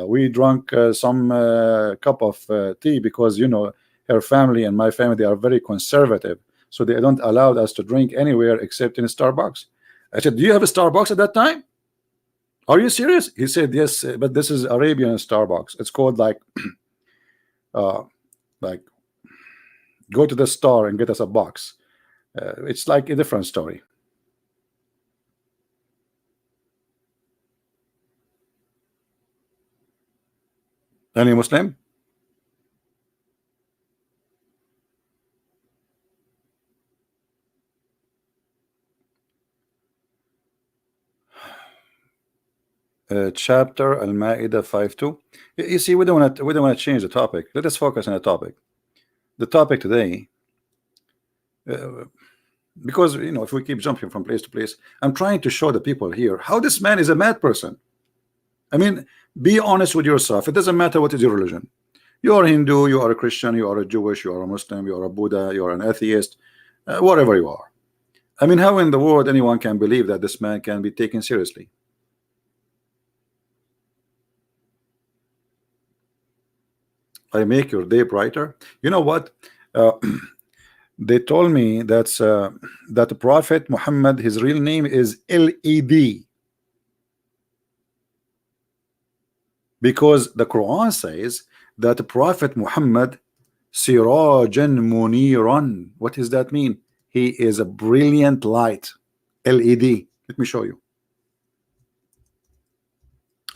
We drank some cup of tea because her family and my family, they are very conservative, so they don't allow us to drink anywhere except in Starbucks. I said, do you have a Starbucks at that time? Are you serious? He said, yes, but this is Arabian Starbucks. It's called like like go to the store and get us a box. It's like a different story. Any Muslim? Chapter Al-Ma'idah 5:2. You see, we don't want to change the topic. Let us focus on the topic. The topic today, because if we keep jumping from place to place, I'm trying to show the people here how this man is a mad person. I mean, be honest with yourself. It doesn't matter what is your religion. You are Hindu, you are a Christian, you are a Jewish, you are a Muslim, you are a Buddha, you are an atheist, whatever you are. I mean, how in the world anyone can believe that this man can be taken seriously? I make your day brighter. You know what? Uh, they told me that the Prophet Muhammad, his real name is LED, because the Quran says that the Prophet Muhammad Sirajan Muniran. What does that mean? He is a brilliant light. LED. Let me show you.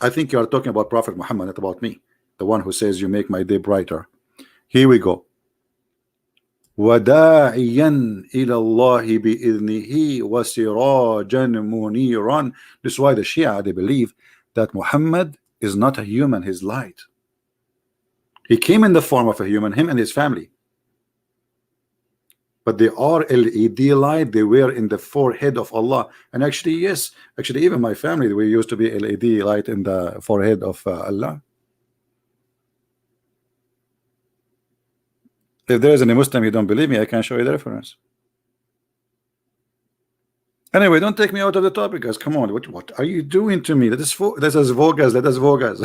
I think you are talking about Prophet Muhammad, not about me, the one who says you make my day brighter. Here we go. وَدَاعِيًا إِلَى اللَّهِ بِإِذْنِهِ وَسِرَاجًا مُنِيرًا. This is why the Shia, they believe that Muhammad is not a human, his light. He came in the form of a human, him and his family. But they are LED light. They were in the forehead of Allah. And actually, yes, actually, even my family, we used to be LED light in the forehead of Allah. If there is any Muslim you don't believe me, I can show you the reference. Anyway, don't take me out of the topic, guys. Come on, what are you doing to me? That is Vogas. Let us Vogas.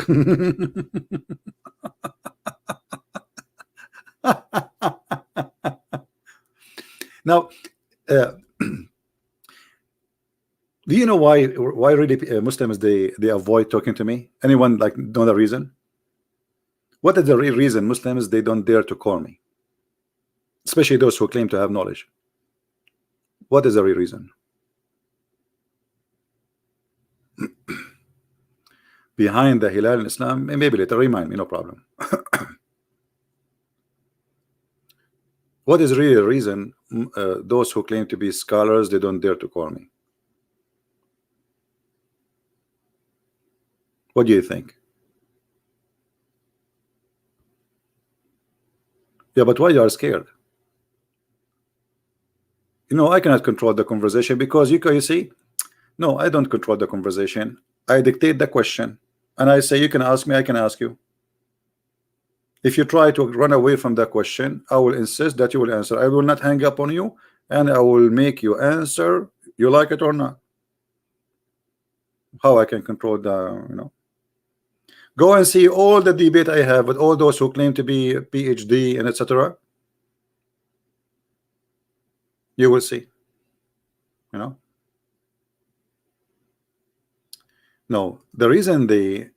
Now, do you know why really Muslims they avoid talking to me? Anyone like know the reason? What is the real reason Muslims they don't dare to call me, especially those who claim to have knowledge? What is the real reason? Behind the Hilal in Islam, maybe later, remind me, no problem. What is really the reason those who claim to be scholars they don't dare to call me? What do you think? Yeah, but why you are scared? I cannot control the conversation because you see, no, I don't control the conversation. I dictate the question, and I say you can ask me, I can ask you. If you try to run away from the question, I will insist that you will answer. I will not hang up on you, and I will make you answer. You like it or not? How I can control the. Go and see all the debate I have with all those who claim to be PhD and etc. You will see. No, the reason they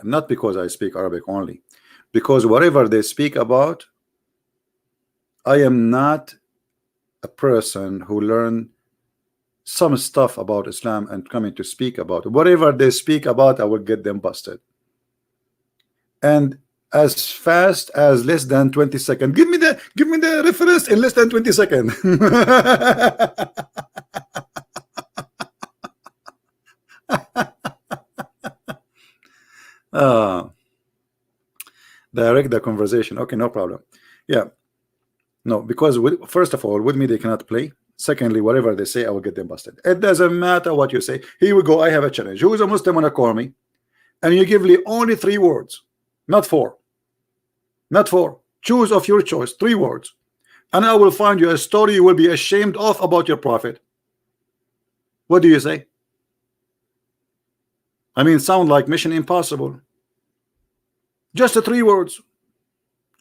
not because I speak Arabic only, because whatever they speak about, I am not a person who learned some stuff about Islam and coming to speak about it. Whatever they speak about, I will get them busted. And as fast as less than 20 seconds. Give me the reference in less than 20 seconds. Direct the conversation. Okay, no problem. Yeah. No, because first of all, with me they cannot play. Secondly, whatever they say, I will get them busted. It doesn't matter what you say. Here we go. I have a challenge. Who is a Muslim wanna call me? And you give me only 3 words, not 4. Not 4. Choose of your choice, 3 words. And I will find you a story you will be ashamed of about your prophet. What do you say? I mean, sound like Mission Impossible. Just 3 words.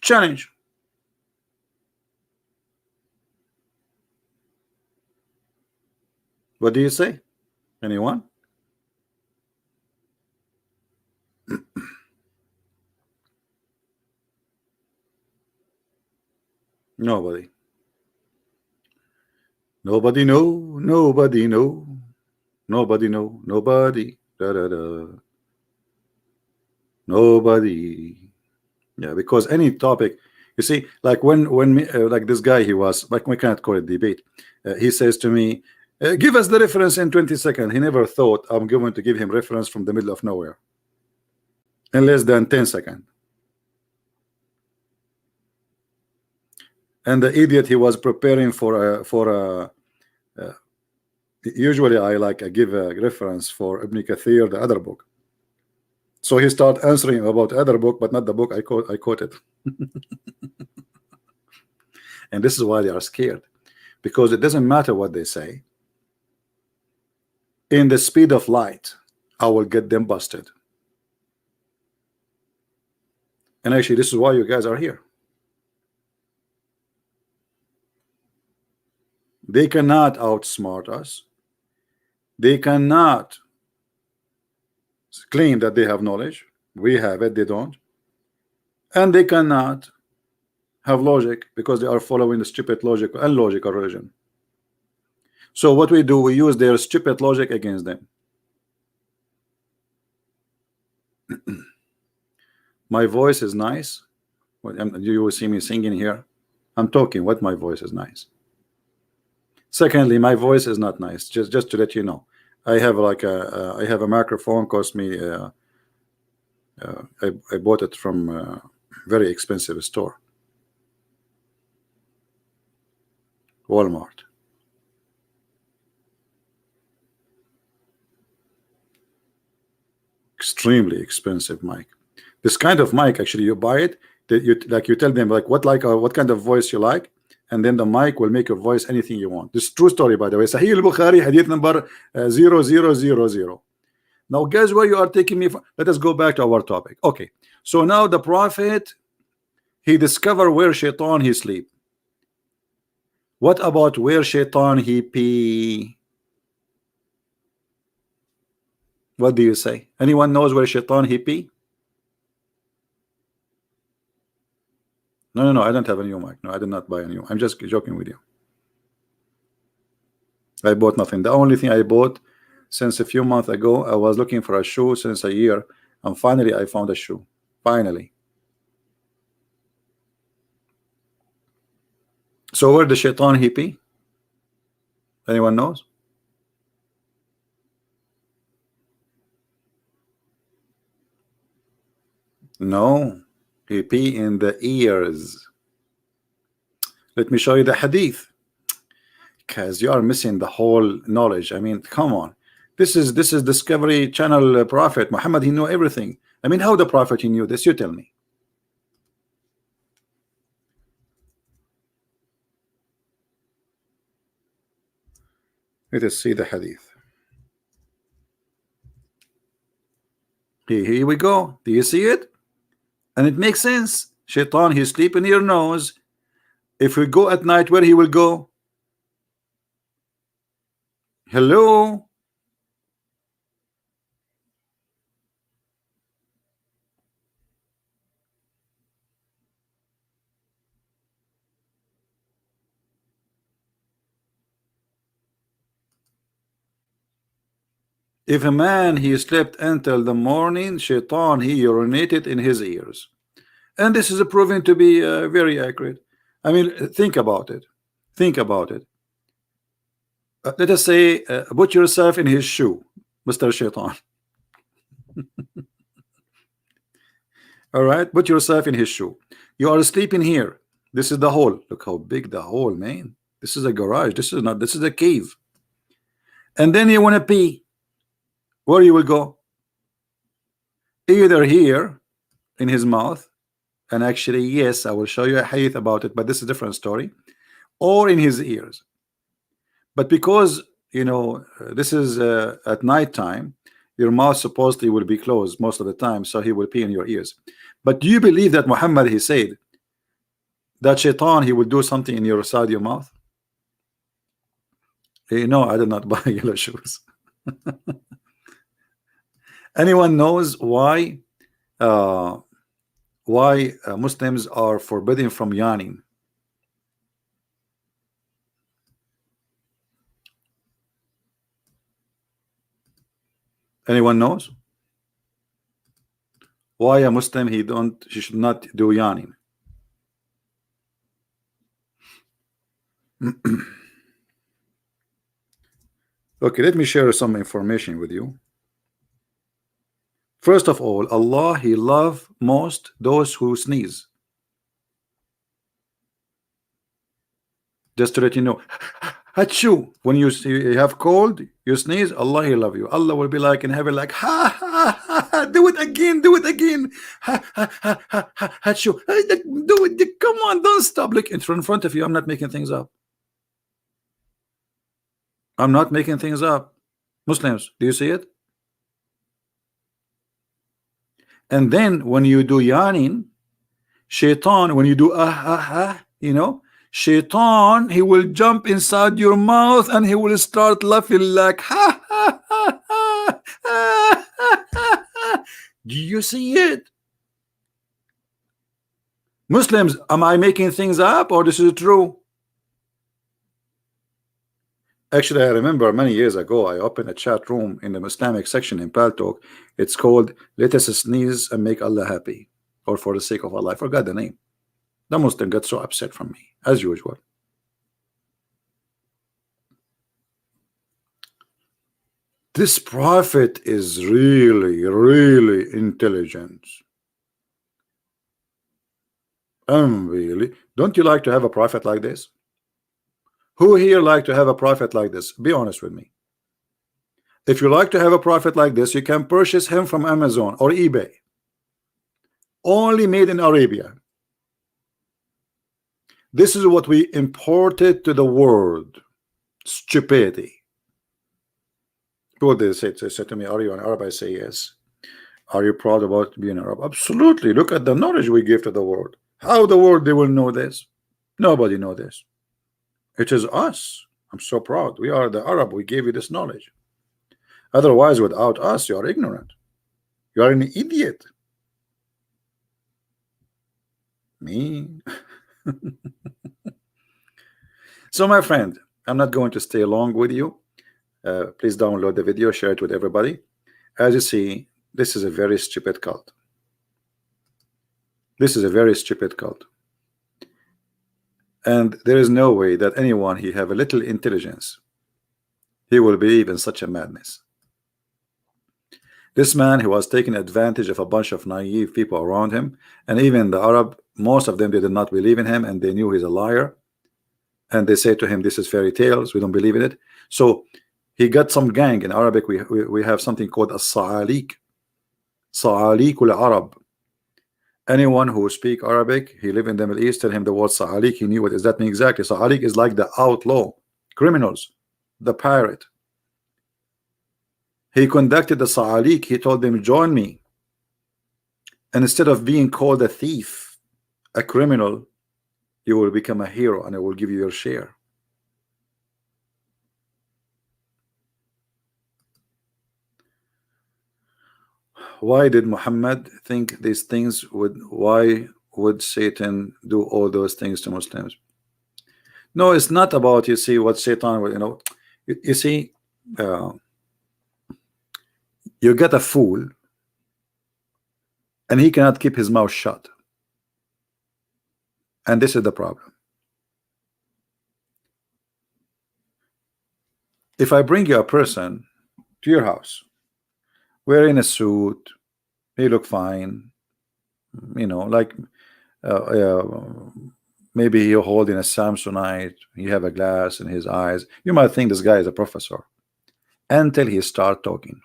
Challenge. What do you say? Anyone? Nobody. Nobody know. Nobody know. Nobody know. Nobody. Da, da, da. Nobody. Yeah, because any topic, you see, like when like this guy, he was like, we cannot call it debate. He says to me, give us the reference in 20 seconds. He never thought I'm going to give him reference from the middle of nowhere in less than 10 seconds. And the idiot, he was preparing for a usually I give a reference for Ibn Kathir, the other book. So he start answering about other book, but not the book I quoted. And this is why they are scared, because it doesn't matter what they say. In the speed of light, I will get them busted. And actually, this is why you guys are here. They cannot outsmart us. They cannot claim that they have knowledge. We have it, they don't. And they cannot have logic because they are following the stupid logic and logical religion. So what we do, we use their stupid logic against them. My voice is nice. You will see me singing here. I'm talking what my voice is nice. Secondly, my voice is not nice. Just to let you know, I have I have a microphone. Cost me. I bought it from a very expensive store, Walmart. Extremely expensive mic. This kind of mic, actually, you buy it. You tell them what kind of voice you like, and then the mic will make your voice anything you want. This is true story, by the way. Sahih al-Bukhari, hadith number 0000. Now, guess where you are taking me from? Let us go back to our topic. Okay, so now the prophet, he discovered where shaitan he sleep. What about where shaitan he pee? What do you say? Anyone knows where shaitan he pee? No, I don't have a new mic. No, I did not buy a new. I'm just joking with you. I bought nothing. The only thing I bought since a few months ago, I was looking for a shoe since a year, and finally I found a shoe. Finally. So where the shaitan he pee? Anyone knows? No, he pee in the ears. Let me show you the hadith. because you are missing the whole knowledge. I mean, come on. This is Discovery Channel Prophet Muhammad. He knew everything. I mean, how the Prophet he knew this? You tell me. Let us see the hadith. Here we go. Do you see it? And it makes sense. Shaitan, he sleep in your nose. If we go at night, where he will go? Hello? If a man he slept until the morning, Shaitan he urinated in his ears. And this is proven to be very accurate. I mean, think about it. Think about it. Let us say, put yourself in his shoe, Mr. Shaitan. All right, put yourself in his shoe. You are sleeping here. This is the hole. Look how big the hole, man. This is a garage. This is not. This is a cave. And then you want to pee. Where you will go? Either here in his mouth, and actually, yes, I will show you a hadith about it, but this is a different story, or in his ears. But because you know this is at night time, your mouth supposedly will be closed most of the time, so he will pee in your ears. But do you believe that Muhammad he said that Shaitan he will do something in your side your mouth? No, I did not buy yellow shoes. Anyone knows why Muslims are forbidden from yawning? Anyone knows why a Muslim he should not do yawning? Okay, let me share some information with you. First of all, Allah he love most those who sneeze. Just to let you know, Hachu, when you have cold, you sneeze, Allah he love you. Allah will be like in heaven, like ha ha ha, ha do it again, ha ha ha ha, ha Hachu, do it, come on, don't stop. Look in front of you. I'm not making things up. I'm not making things up. Muslims, do you see it? And then when you do yawning, Shaitan, when you do you know, Shaitan he will jump inside your mouth and he will start laughing like ha ha ha ha, ha, ha, ha, ha. Do you see it? Muslims, am I making things up or this is true? Actually, I remember many years ago I opened a chat room in the Islamic section in Paltalk. It's called "Let us sneeze and make Allah happy," or "For the sake of Allah." I forgot the name. The Muslim got so upset from me, as usual. This prophet is really, really intelligent. Really, don't you like to have a prophet like this? Who here like to have a prophet like this? Be honest with me. If you like to have a prophet like this, you can purchase him from Amazon or eBay. Only made in Arabia. This is what we imported to the world. Stupidity. People they say to me, are you an Arab? I say yes. Are you proud about being Arab? Absolutely. Look at the knowledge we give to the world. How the world they will know this? Nobody know this. It is us. I'm so proud. We are the Arab. We gave you this knowledge. Otherwise, without us, you are ignorant. You are an idiot. Me. So, my friend, I'm not going to stay long with you. Please download the video, share it with everybody. As you see, this is a very stupid cult. This is a very stupid cult. And there is no way that anyone he have a little intelligence, he will believe in such a madness. This man, he was taking advantage of a bunch of naive people around him, and even the Arab, most of them they did not believe in him and they knew he's a liar. and they say to him, this is fairy tales, we don't believe in it. So he got some gang. In Arabic we have something called a sa'alik, sa'alik al-Arab. Anyone who speak Arabic, he live in the Middle East, tell him the word sa'alik, he knew what does that mean exactly. Sa'alik is like the outlaw, criminals, the pirate. He conducted the sa'alik, he told them, join me, and instead of being called a thief, a criminal, you will become a hero, and I will give you your share. Why did Muhammad think these things why would Satan do all those things to Muslims? No, it's not about, you see, what Satan will, you see, you get a fool and he cannot keep his mouth shut, and this is the problem. If I bring you a person to your house wearing a suit, he look fine, like maybe you're holding a Samsonite, you have a glass in his eyes, you might think this guy is a professor until he start talking.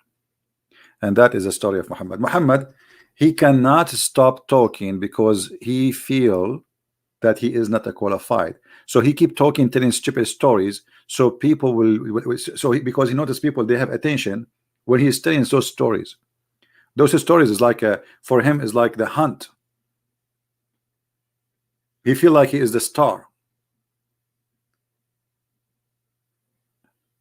And that is the story of Muhammad. Muhammad, he cannot stop talking because he feel that he is not a qualified, so he keep talking, telling stupid stories, so people will because he noticed people, they have attention when he's telling those stories. Those stories is like for him is like the hunt. He feel like he is the star.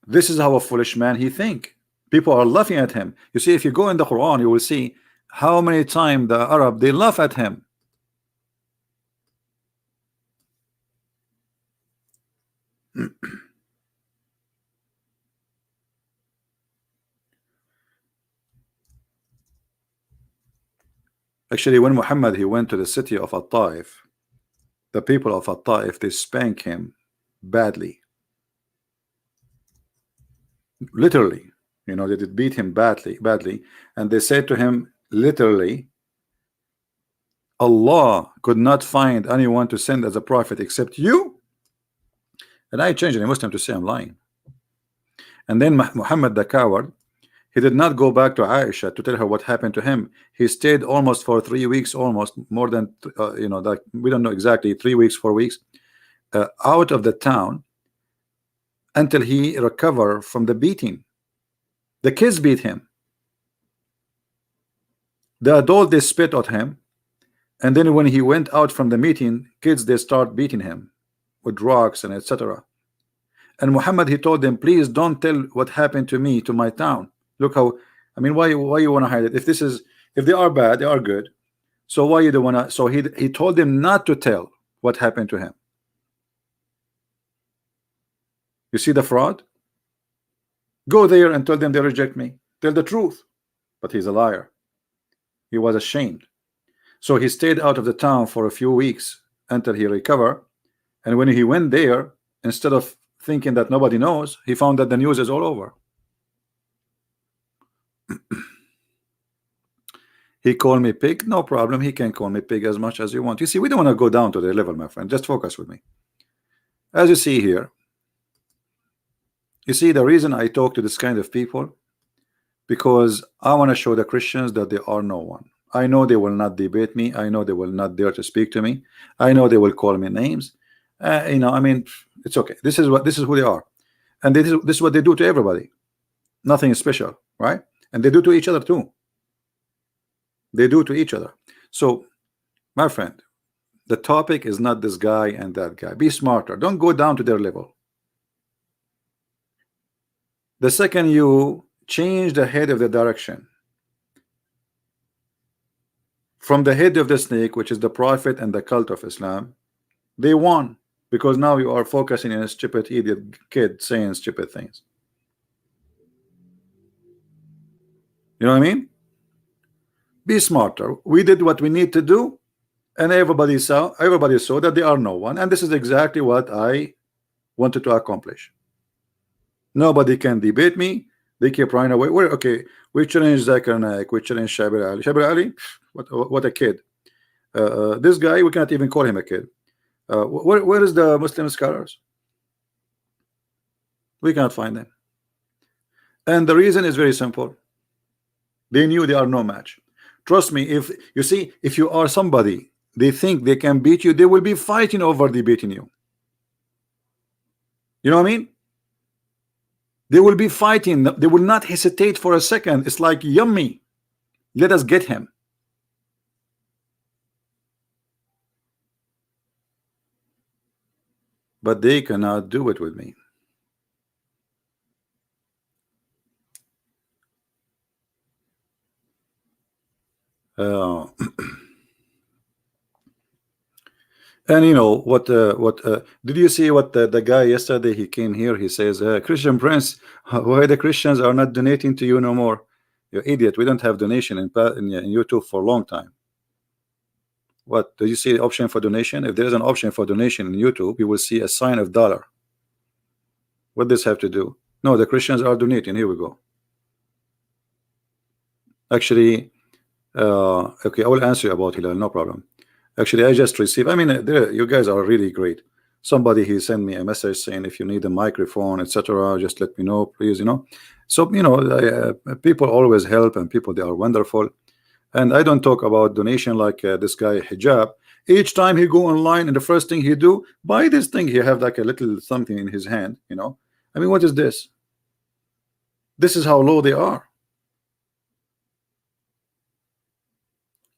This is how a foolish man he think. People are laughing at him. You see, if you go in the Quran, you will see how many times the Arab, they laugh at him. Actually, when Muhammad he went to the city of At-Taif, the people of At-Taif, they spank him badly, literally. They did beat him badly, and they said to him literally, Allah could not find anyone to send as a prophet except you. And I changed a Muslim to say I'm lying. And then Muhammad the coward, he did not go back to Aisha to tell her what happened to him. He stayed almost for 3 weeks, almost more than that, we don't know exactly, 3 weeks, 4 weeks, out of the town until he recovered from the beating. The kids beat him. The adult, they spit at him, and then when he went out from the meeting, kids, they start beating him with rocks and etc. And Muhammad, he told them, please don't tell what happened to me to my town. Look how, why you want to hide it? If they are bad, they are good. So why you don't want to? So he told them not to tell what happened to him. You see the fraud? Go there and tell them they reject me. Tell the truth. But he's a liar. He was ashamed. So he stayed out of the town for a few weeks until he recovered. And when he went there, instead of thinking that nobody knows, he found that the news is all over. He called me pig, no problem. He can call me pig as much as you want. You see, we don't want to go down to their level, my friend. Just focus with me. As you see here, you see the reason I talk to this kind of people, because I want to show the Christians that they are no one. I know they will not debate me. I know they will not dare to speak to me. I know they will call me names. It's okay. This is who they are, and this is what they do to everybody. Nothing special, right? And they do to each other too. They do to each other. So, my friend, the topic is not this guy and that guy. Be smarter. Don't go down to their level. The second you change the head of the direction from the head of the snake, which is the prophet and the cult of Islam, they won, because now you are focusing on a stupid idiot kid saying stupid things. You know what I mean? Be smarter. We did what we need to do, and everybody saw that they are no one, and this is exactly what I wanted to accomplish. Nobody can debate me. They keep running away. Okay, we challenge Zakir Naik, we challenge Shabir Ali. Shabir Ali, what a kid. This guy, we cannot even call him a kid. Where is the Muslim scholars? We cannot find them. And the reason is very simple. They knew they are no match. Trust me, if you see, if you are somebody they think they can beat you, they will be fighting over debating you. You know what I mean? They will be fighting. They will not hesitate for a second. It's like, yummy, let us get him. But they cannot do it with me. And you know what? Did you see what the guy yesterday? He came here. He says, "Christian Prince, why the Christians are not donating to you no more? You idiot! We don't have donation in YouTube for a long time." What did you see? The option for donation? If there is an option for donation in YouTube, you will see a sign of dollar. What does this have to do? No, the Christians are donating. Here we go. Actually, okay, I will answer you about Hilal. No problem. Actually, I just received. I mean, you guys are really great. Somebody he sent me a message saying, if you need a microphone, etc., just let me know, please. You know, so you know, people always help, and people, they are wonderful. And I don't talk about donation like this guy hijab. Each time he go online, and the first thing he do, buy this thing. He have like a little something in his hand. You know, I mean, what is this? This is how low they are.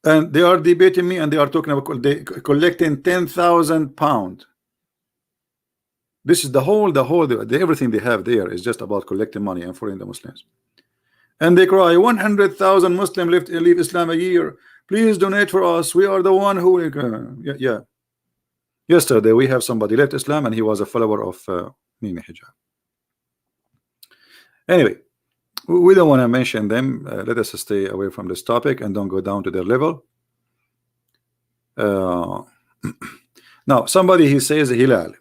And they are debating me, and they are talking about collecting 10,000 pounds. This is the everything they have there is just about collecting money and following the Muslims. And they cry, 100,000 Muslims leave Islam a year. Please donate for us. We are the one who. Yeah. Yesterday we have somebody left Islam, and he was a follower of Mimi Hijab. Anyway, we don't want to mention them. Let us stay away from this topic and don't go down to their level. Now somebody he says Hilal.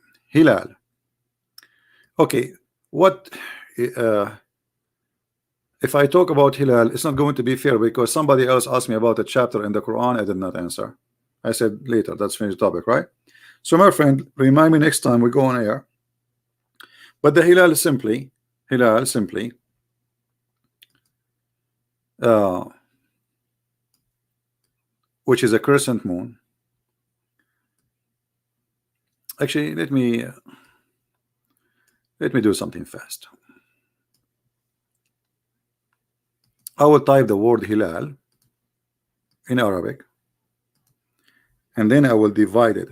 Okay, what if I talk about Hilal? It's not going to be fair, because somebody else asked me about a chapter in the Quran. I did not answer. I said later. That's finished topic, right? So my friend, remind me next time we go on air. But the Hilal simply which is a crescent moon. Actually, let me do something fast. I will type the word Hilal in Arabic, and then I will divide it.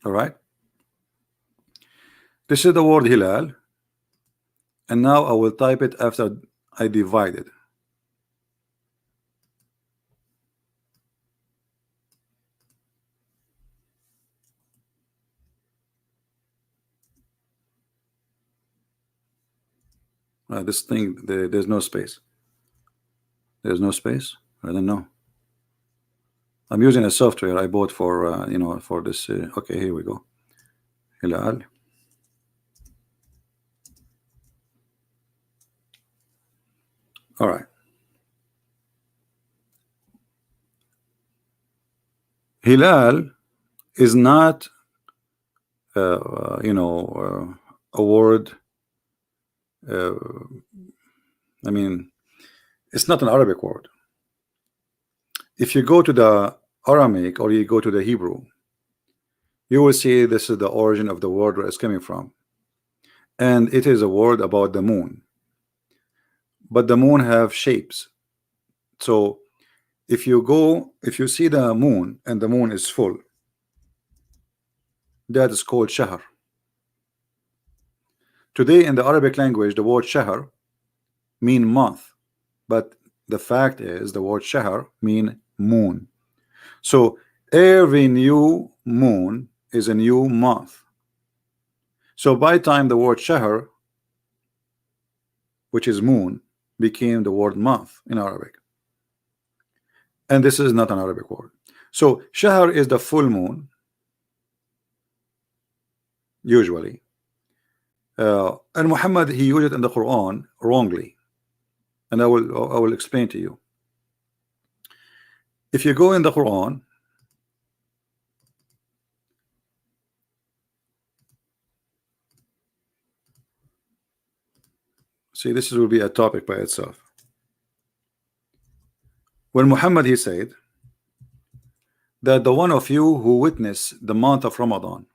All right. This is the word Hilal, and now I will type it after I divide it. This thing, there's no space. There's no space. I don't know. I'm using a software I bought for you know, for this. Okay, here we go. Hilal. All right. Hilal is not you know, a word. I mean, it's not an Arabic word. If you go to the Aramaic or you go to the Hebrew, you will see this is the origin of the word where it's coming from, and it is a word about the moon. But the moon have shapes. So if you see the moon and the moon is full, that is called shahr. Today in the Arabic language, the word shahr mean month, but the fact is the word shahr mean moon. So every new moon is a new month. So by the time the word shahr, which is moon, became the word month in Arabic, and this is not an Arabic word. So shahr is the full moon usually, and Muhammad, he used it in the Quran wrongly, and I will explain to you. If you go in the Quran See, this will be a topic by itself. When Muhammad, he said that the one of you who witness the month of Ramadan,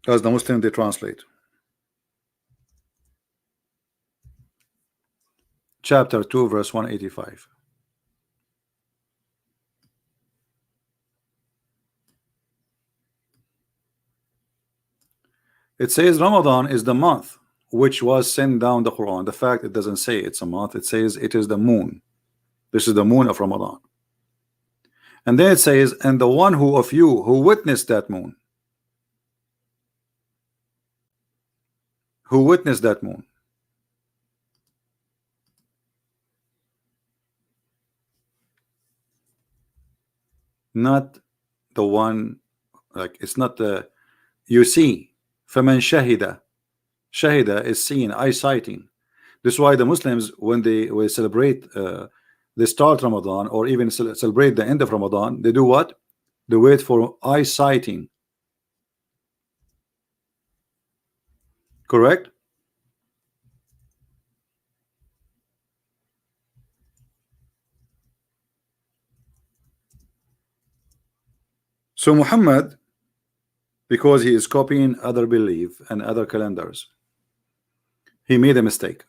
as the Muslim they translate, chapter 2 verse 185. It says Ramadan is the month which was sent down the Quran. The fact it doesn't say it's a month, it says it is the moon. This is the moon of Ramadan. And then it says, and the one who of you who witnessed that moon, who witnessed that moon, not the one, like it's not the, you see, فَمَنْ شَهِدَ, shahida is seen, eyesighting. This is why the Muslims, when they celebrate they start Ramadan, or even celebrate the end of Ramadan, they do what? They wait for eyesighting. Correct? So Muhammad, because he is copying other belief and other calendars, he made a mistake.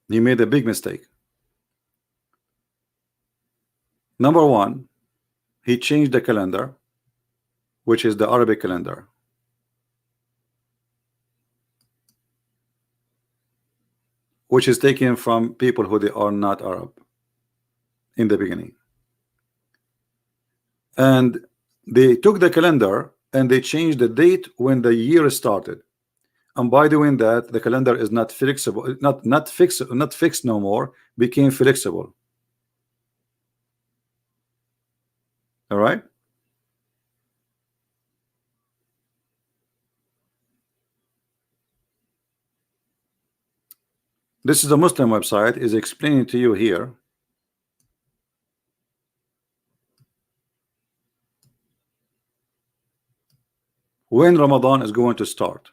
He made a big mistake. Number one, he changed the calendar, which is the Arabic calendar. Which is taken from people who they are not Arab in the beginning. And they took the calendar and they changed the date when the year started. And by doing that, the calendar is not flexible, not fixed no more, became flexible. All right. This is a Muslim website is explaining to you here when Ramadan is going to start.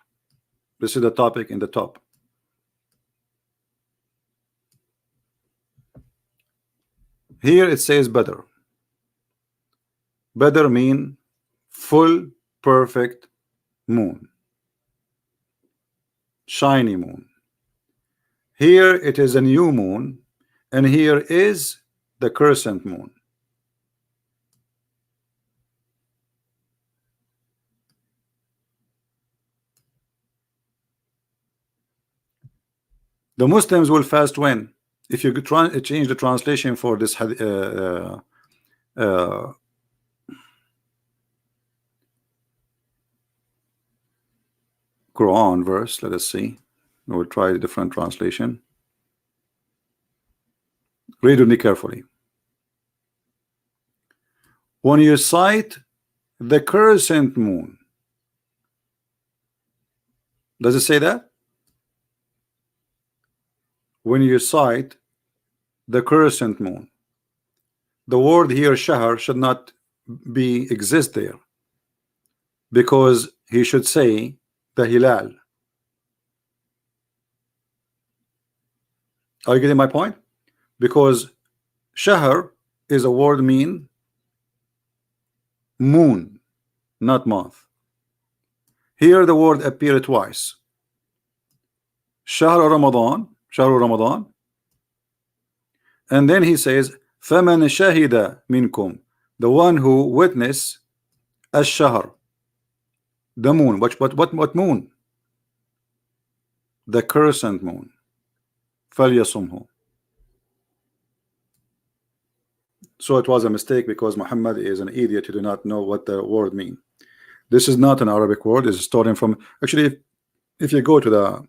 This is the topic in the top. Here it says Badr. Badr mean full perfect moon, shiny moon. Here it is a new moon, and here is the crescent moon. The Muslims will fast when? If you try change the translation for this Quran verse, let us see. We'll try a different translation. Read with me carefully. When you sight the crescent moon, does it say that? When you sight the crescent moon, the word here shahr should not be exist there, because he should say the hilal. Are you getting my point? Because shahr is a word mean moon, not month. Here the word appeared twice. Shahr Ramadan, and then he says فَمَنْ شَهِدَ مِنْكُمْ, the one who witness الشهر, the moon. What moon? The crescent moon. فَلْيَصُمْهُ. So it was a mistake, because Muhammad is an idiot. He do not know what the word mean. This is not an Arabic word. It's stolen from, actually, if you go to the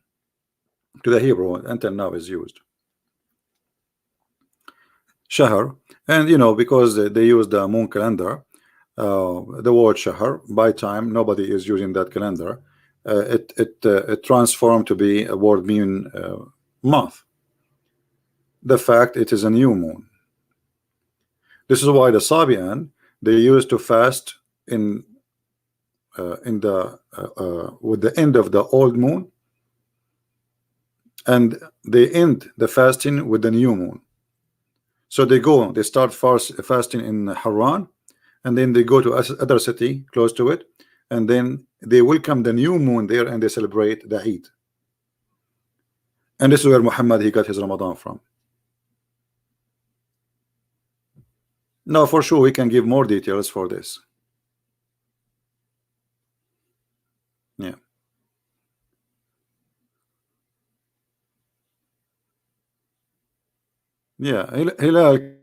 Hebrew, until now is used shahr, and you know, because they use the moon calendar, the word shahr, by time nobody is using that calendar. It transformed to be a word mean month. The fact it is a new moon. This is why the Sabian, They used to fast in the with the end of the old moon, and they end the fasting with the new moon. So they start fasting in Haran, and then they go to other city close to it, and then they welcome the new moon there, and they celebrate the Eid. And this is where Muhammad he got his Ramadan from. No, for sure we can give more details for this. Yeah, yeah. Hilal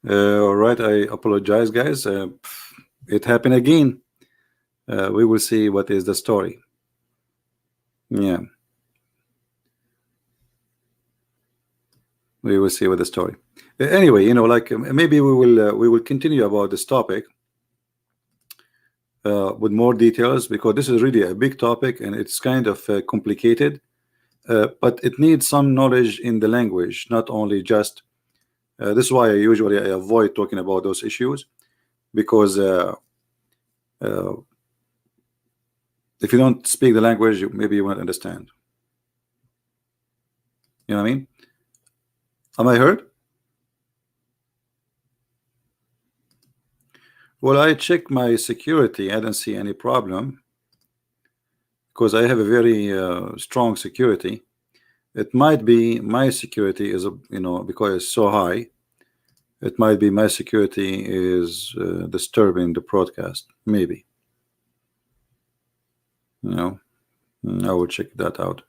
All right, I apologize, guys. It happened again. We will see what is the story. Yeah, we will see what the story. Anyway, like maybe we will continue about this topic with more details, because this is really a big topic and it's kind of complicated. But it needs some knowledge in the language, not only just. This is why I avoid talking about those issues, because if you don't speak the language, maybe you won't understand. You know what I mean? Am I heard? Well, I checked my security. I don't see any problem, because I have a very strong security. It might be my security is because it's so high. It might be my security is disturbing the broadcast. Maybe. I will check that out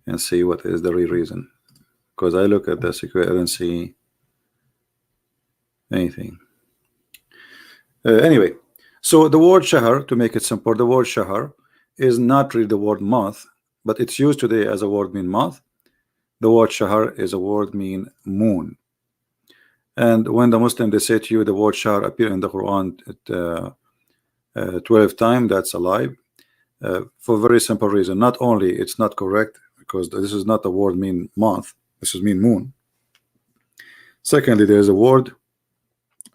and see what is the real reason. Because I look at the security, I don't see anything. Anyway, so the word shahr, to make it simple, the word shahr is not really the word month, but it's used today as a word mean month. The word shahr is a word mean moon. And when the Muslim they say to you the word shahr appear in the Quran at 12 times, that's a lie. For a very simple reason. Not only it's not correct, because this is not the word mean month, this is mean moon. Secondly, there is a word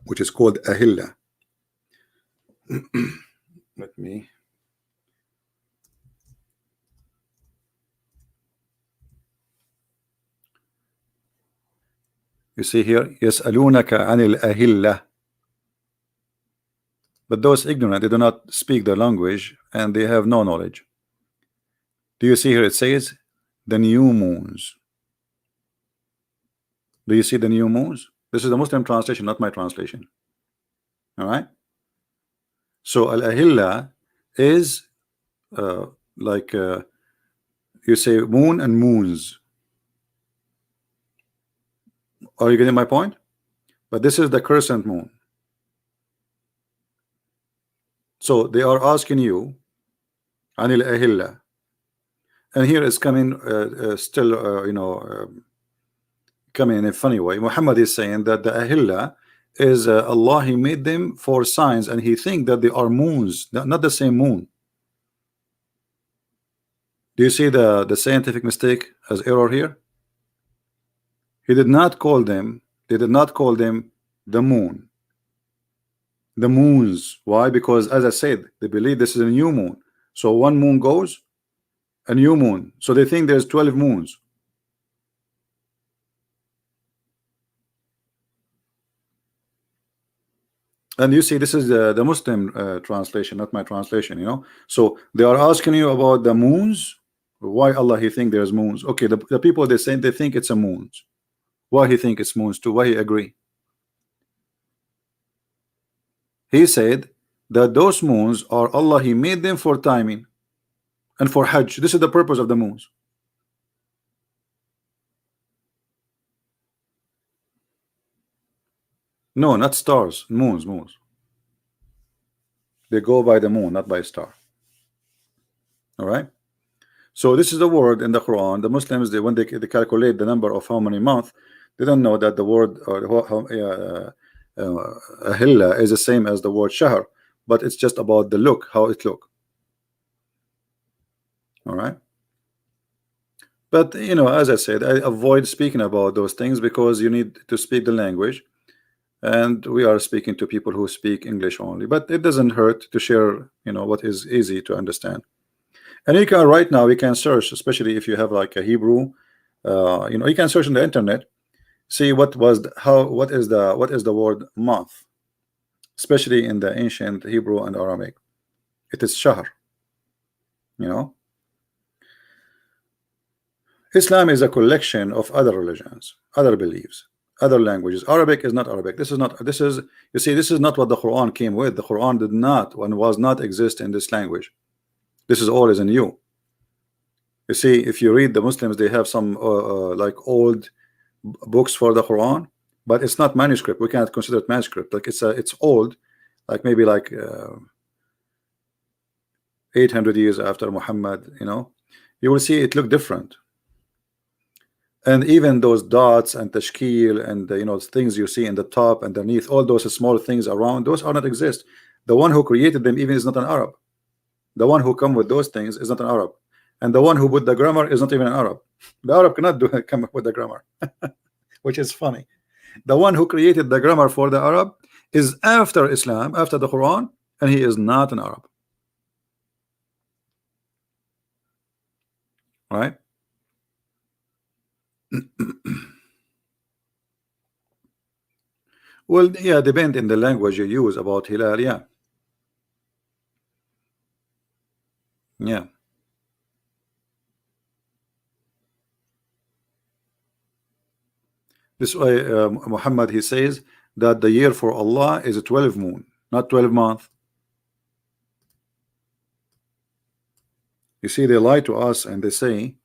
which is called ahilla. Let me. You see here, يسألونك عن الأهلة. But those ignorant, they do not speak the language and they have no knowledge. Do you see here it says the new moons? Do you see the new moons? This is the Muslim translation, not my translation. All right. So al-ahilla is like you say moon and moons. Are you getting my point? But this is the crescent moon. So they are asking you anil ahilla, and here is coming still coming in a funny way. Muhammad is saying that the ahilla is Allah, he made them for signs, and he think that they are moons, not the same moon. Do you see the scientific mistake as error here? He did not call them, they did not call them the moon, the moons. Why? Because as I said, they believe this is a new moon. So one moon goes, a new moon. So they think there's 12 moons. And you see, this is the Muslim translation, not my translation. So they are asking you about the moons. Why Allah he think there's moons? Okay, the people they say they think it's a moons. Why he think it's moons too? Why he agree? He said that those moons are Allah, he made them for timing and for Hajj. This is the purpose of the moons. No, not stars, moons. They go by the moon, not by a star. All right. So this is the word in the Quran. The Muslims, when they calculate the number of how many months, they don't know that the word ahilla is the same as the word shahr, but it's just about the look, how it look. All right. But as I said, I avoid speaking about those things because you need to speak the language, and we are speaking to people who speak English only. But it doesn't hurt to share what is easy to understand. And you can right now, we can search, especially if you have like a Hebrew, you can search on the internet, see what is the word month, especially in the ancient Hebrew and Aramaic. It is shahr. Islam is a collection of other religions, other beliefs, other languages. Arabic is not Arabic. This is you see, this is not what the Quran came with. The Quran did not and was not exist in this language. This is all is in you. You see, if you read the Muslims, they have some like old books for the Quran. but it's not manuscript. We cannot consider it manuscript. Like it's old, like maybe like 800 years after Muhammad. You will see it look different. And even those dots and tashkil and things you see in the top, underneath, all those small things around, those are not exist. The one who created them even is not an Arab. The one who come with those things is not an Arab, and the one who put the grammar is not even an Arab. The Arab cannot come up with the grammar, which is funny. The one who created the grammar for the Arab is after Islam, after the Quran, and he is not an Arab. Right? Well, yeah, depend in the language you use about Hilal. Yeah. Yeah. This way, Muhammad, he says that the year for Allah is a 12 moon, not 12 month. You see, they lie to us and they say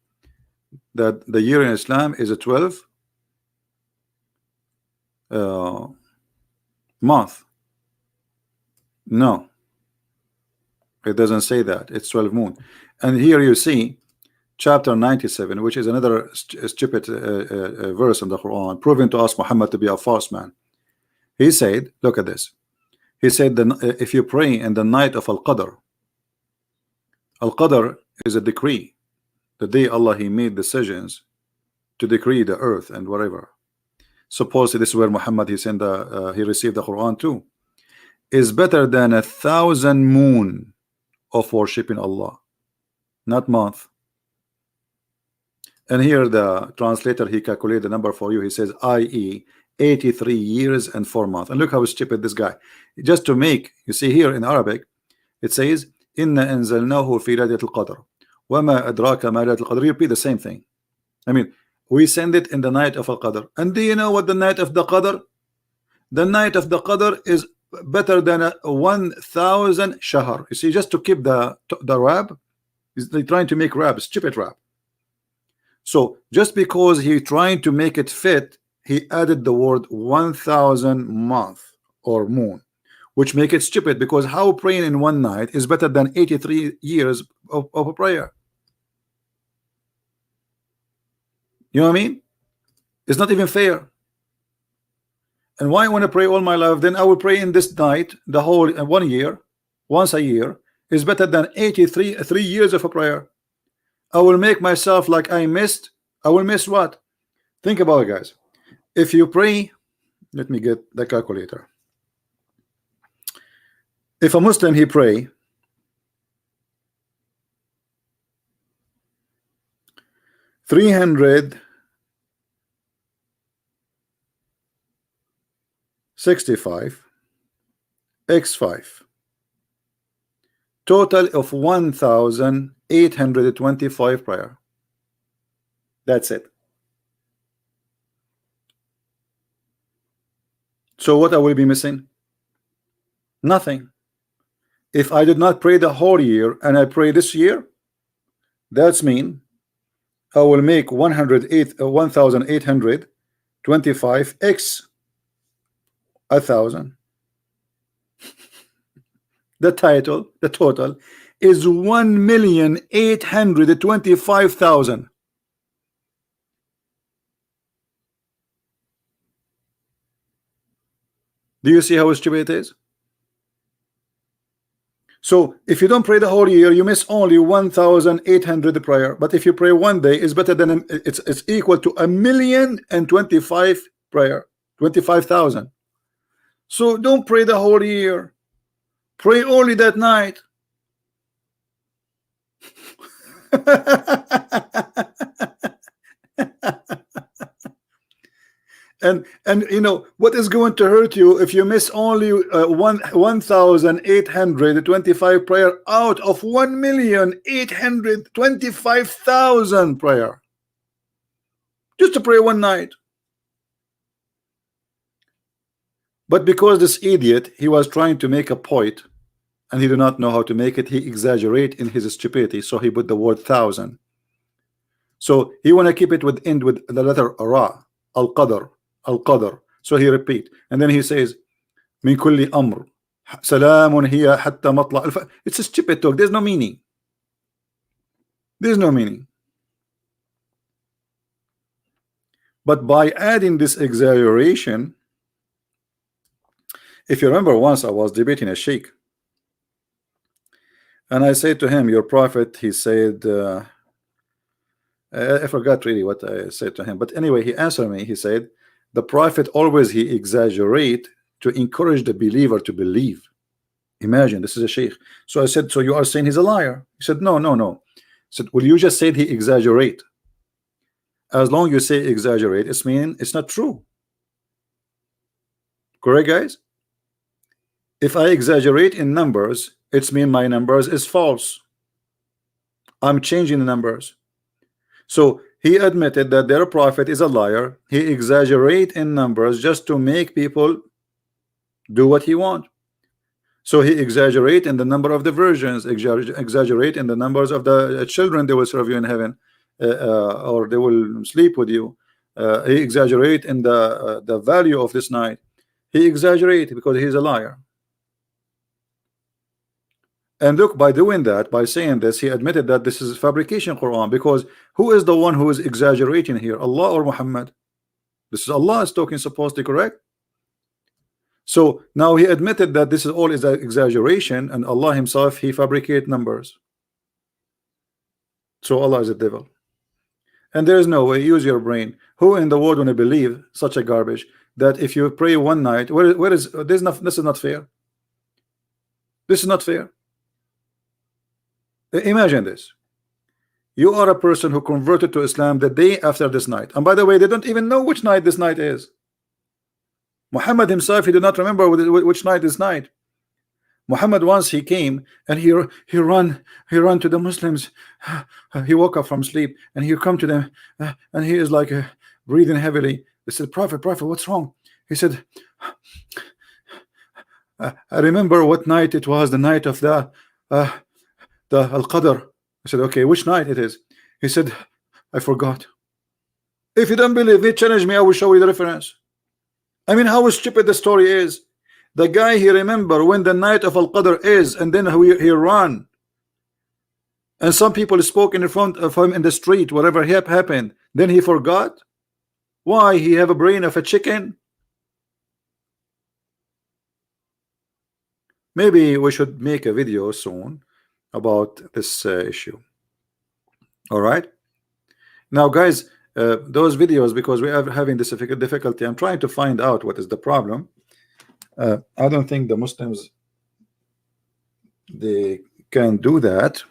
that the year in Islam is a 12 month. No, it doesn't say that. It's 12 moon. And here you see chapter 97, which is another stupid verse in the Quran, proving to us Muhammad to be a false man. He said, look at this. He said that if you pray in the night of Al-Qadr, Al-Qadr is a decree. The day Allah he made decisions to decree the earth and whatever. Supposedly this is where Muhammad he received the Quran too. Is better than 1,000 moon of worshiping Allah, not month. And here the translator he calculated the number for you. He says, i.e., 83 years and 4 months. And look how stupid this guy. Just to make, you see here in Arabic, it says, Inna anzalnahu fi laylatil qadr. Wama adraka ma laylatul qadr. You repeat the same thing. I mean, we send it in the night of Al-Qadr. And do you know what the night of the Qadr? The night of the Qadr is better than 1,000 shahr. You see, just to keep the rap, they're trying to make rap, stupid rap. So just because he trying to make it fit, he added the word 1,000 month or moon, which make it stupid, because how praying in one night is better than 83 years of a prayer. You know what I mean? It's not even fair. And why I want to pray all my life? Then I will pray in this night the whole 1 year, once a year, is better than 3 years of a prayer. I will make myself like I missed. I will miss what? Think about it, guys. If you pray, let me get the calculator. If a Muslim he pray 365 x 5, total of 1,825 prayer. That's it. So what I will be missing? Nothing. If I did not pray the whole year and I pray this year, that's mean I will make 1,825 x 1,000. The total is 1,825,000. Do you see how stupid it is? So if you don't pray the whole year, you miss only 1,800 prayer. But if you pray one day, it's better than it's equal to 1,025,000 prayer, 25,000. So don't pray the whole year. Pray only that night. And you know what is going to hurt you if you miss only 1,825 prayer out of 1,825,000 prayer, just to pray one night. But because this idiot, he was trying to make a point and he did not know how to make it, he exaggerate in his stupidity, so he put the word 1,000. So he want to keep it with end with the letter ra, al-qadr, al-qadr. So he repeat, and then he says, "Min kulli amr, salamun hiya hatta matla." It's a stupid talk. There's no meaning. There's no meaning. But by adding this exaggeration, if you remember, once I was debating a sheikh, and I said to him, "Your prophet," he said, I forgot really what I said to him, but anyway, he answered me. He said, "The prophet always he exaggerate to encourage the believer to believe." Imagine, this is a sheikh. So I said, "So you are saying he's a liar?" He said, "No, no, no." I said, "Well, you just said he exaggerate. As long as you say exaggerate, it's mean it's not true. Correct, guys? If I exaggerate in numbers, it's mean my numbers is false. I'm changing the numbers." So he admitted that their prophet is a liar. He exaggerate in numbers just to make people do what he want. So he exaggerate in the number of the virgins, exaggerate in the numbers of the children they will serve you in heaven, or they will sleep with you. He exaggerate in the value of this night. He exaggerate because he's a liar. And look, by doing that, by saying this, he admitted that this is fabrication Quran, because who is the one who is exaggerating here, Allah or Muhammad? This is Allah is talking, supposedly, correct? So now he admitted that this is all is an exaggeration, and Allah himself, he fabricate numbers. So Allah is a devil. And there is no way. Use your brain. Who in the world want to believe such a garbage, that if you pray one night, where is this? This is not fair. This is not fair. Imagine this. You are a person who converted to Islam the day after this night, and by the way, they don't even know which night this night is. Muhammad himself, he did not remember which night is night. Muhammad, once he came and he run to the Muslims. He woke up from sleep and he come to them, and he is like breathing heavily. They said, "Prophet, what's wrong?" He said, "I remember what night it was, the night of the Al-Qadr." I said, "Okay, which night it is?" He said, "I forgot." If you don't believe me, challenge me, I will show you the reference. I mean, how stupid the story is. The guy, he remember when the night of Al-Qadr is, and then he run. And some people spoke in front of him in the street, whatever happened. Then he forgot. Why? He have a brain of a chicken? Maybe we should make a video soon about this issue. All right. Now, guys, those videos, because we are having this difficulty, I'm trying to find out what is the problem. I don't think the Muslims, they can do that.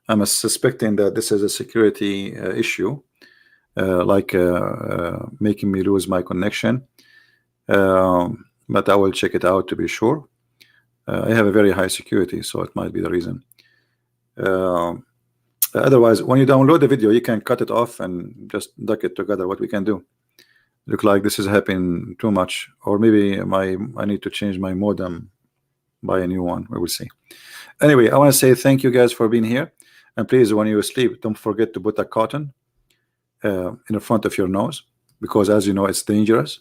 I'm suspecting that this is a security issue, like making me lose my connection. But I will check it out to be sure. I have a very high security, so it might be the reason. Otherwise, when you download the video, you can cut it off and just duck it together. What we can do. Look like this is happening too much, or maybe I need to change my modem, buy a new one. We will see. Anyway, I want to say thank you guys for being here, and please, when you sleep, don't forget to put a cotton in the front of your nose, because as you know, it's dangerous,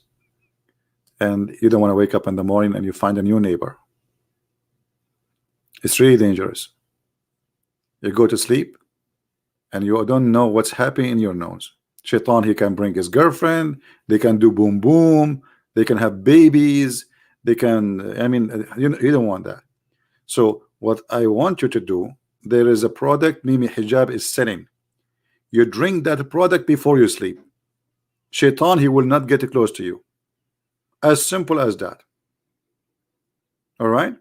and you don't want to wake up in the morning and you find a new neighbor. It's really dangerous. You go to sleep and you don't know what's happening in your nose. Shaitan, he can bring his girlfriend, they can do boom boom, they can have babies, they can, I mean, you don't want that. So what I want you to do, there is a product Mimi Hijab is selling. You drink that product before you sleep. Shaitan, he will not get close to you. As simple as that. All right?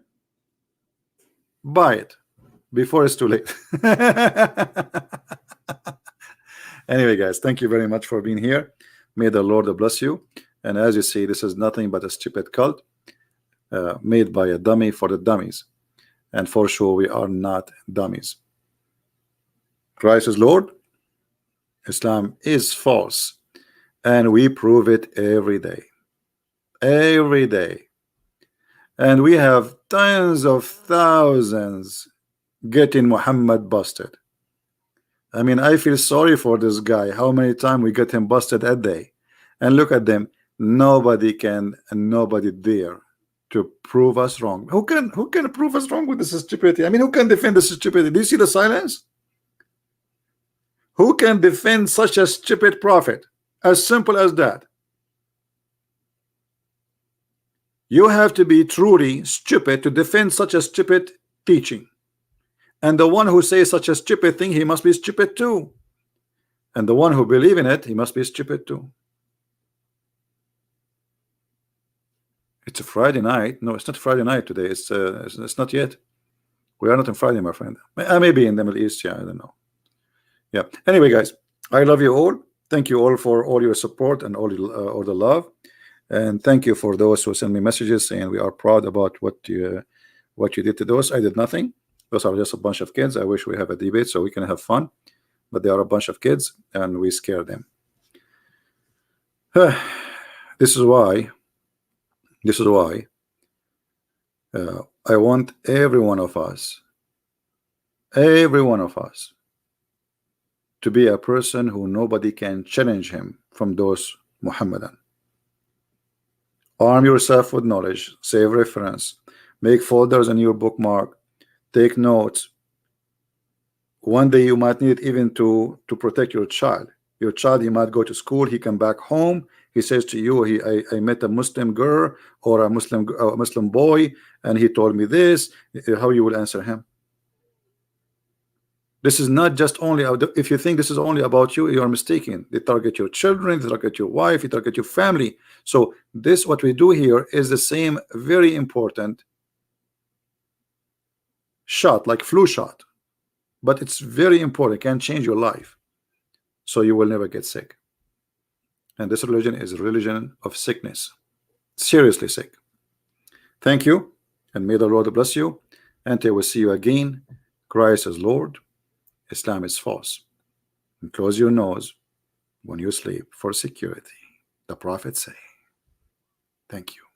Buy it before it's too late. Anyway, guys, thank you very much for being here. May the Lord bless you. And as you see, this is nothing but a stupid cult made by a dummy for the dummies. And for sure, we are not dummies. Christ is Lord. Islam is false. And we prove it every day. Every day. And we have tens of thousands getting Muhammad busted. I mean, I feel sorry for this guy. How many times we get him busted a day? And look at them. Nobody can, and nobody dare to prove us wrong. Who can prove us wrong with this stupidity? I mean, who can defend this stupidity? Do you see the silence? Who can defend such a stupid prophet? As simple as that. You have to be truly stupid to defend such a stupid teaching. And the one who says such a stupid thing, he must be stupid too. And the one who believes in it, he must be stupid too. It's a Friday night. No, it's not Friday night today. It's not yet. We are not on Friday, my friend. Maybe in the Middle East. Yeah, I don't know. Yeah. Anyway, guys, I love you all. Thank you all for all your support and all the love. And thank you for those who send me messages saying we are proud about what you did to those. I did nothing. Those are just a bunch of kids. I wish we have a debate so we can have fun. But they are a bunch of kids and we scare them. This is why I want every one of us to be a person who nobody can challenge him from those Muhammadan. Arm yourself with knowledge, save reference, make folders in your bookmark, take notes. One day you might need even to protect your child. Your child, he might go to school, he come back home, he says to you, I met a Muslim girl or a Muslim boy, and he told me this. How you will answer him? This is not just only, if you think this is only about you, you are mistaken. They target your children, they target your wife, they target your family. So this, what we do here, is the same very important shot, like flu shot, but it's very important. It can change your life, so you will never get sick. And this religion is a religion of sickness, seriously sick. Thank you, and may the Lord bless you. Until we see you again, Christ is Lord, Islam is false. And close your nose when you sleep for security, the Prophet say. Thank you.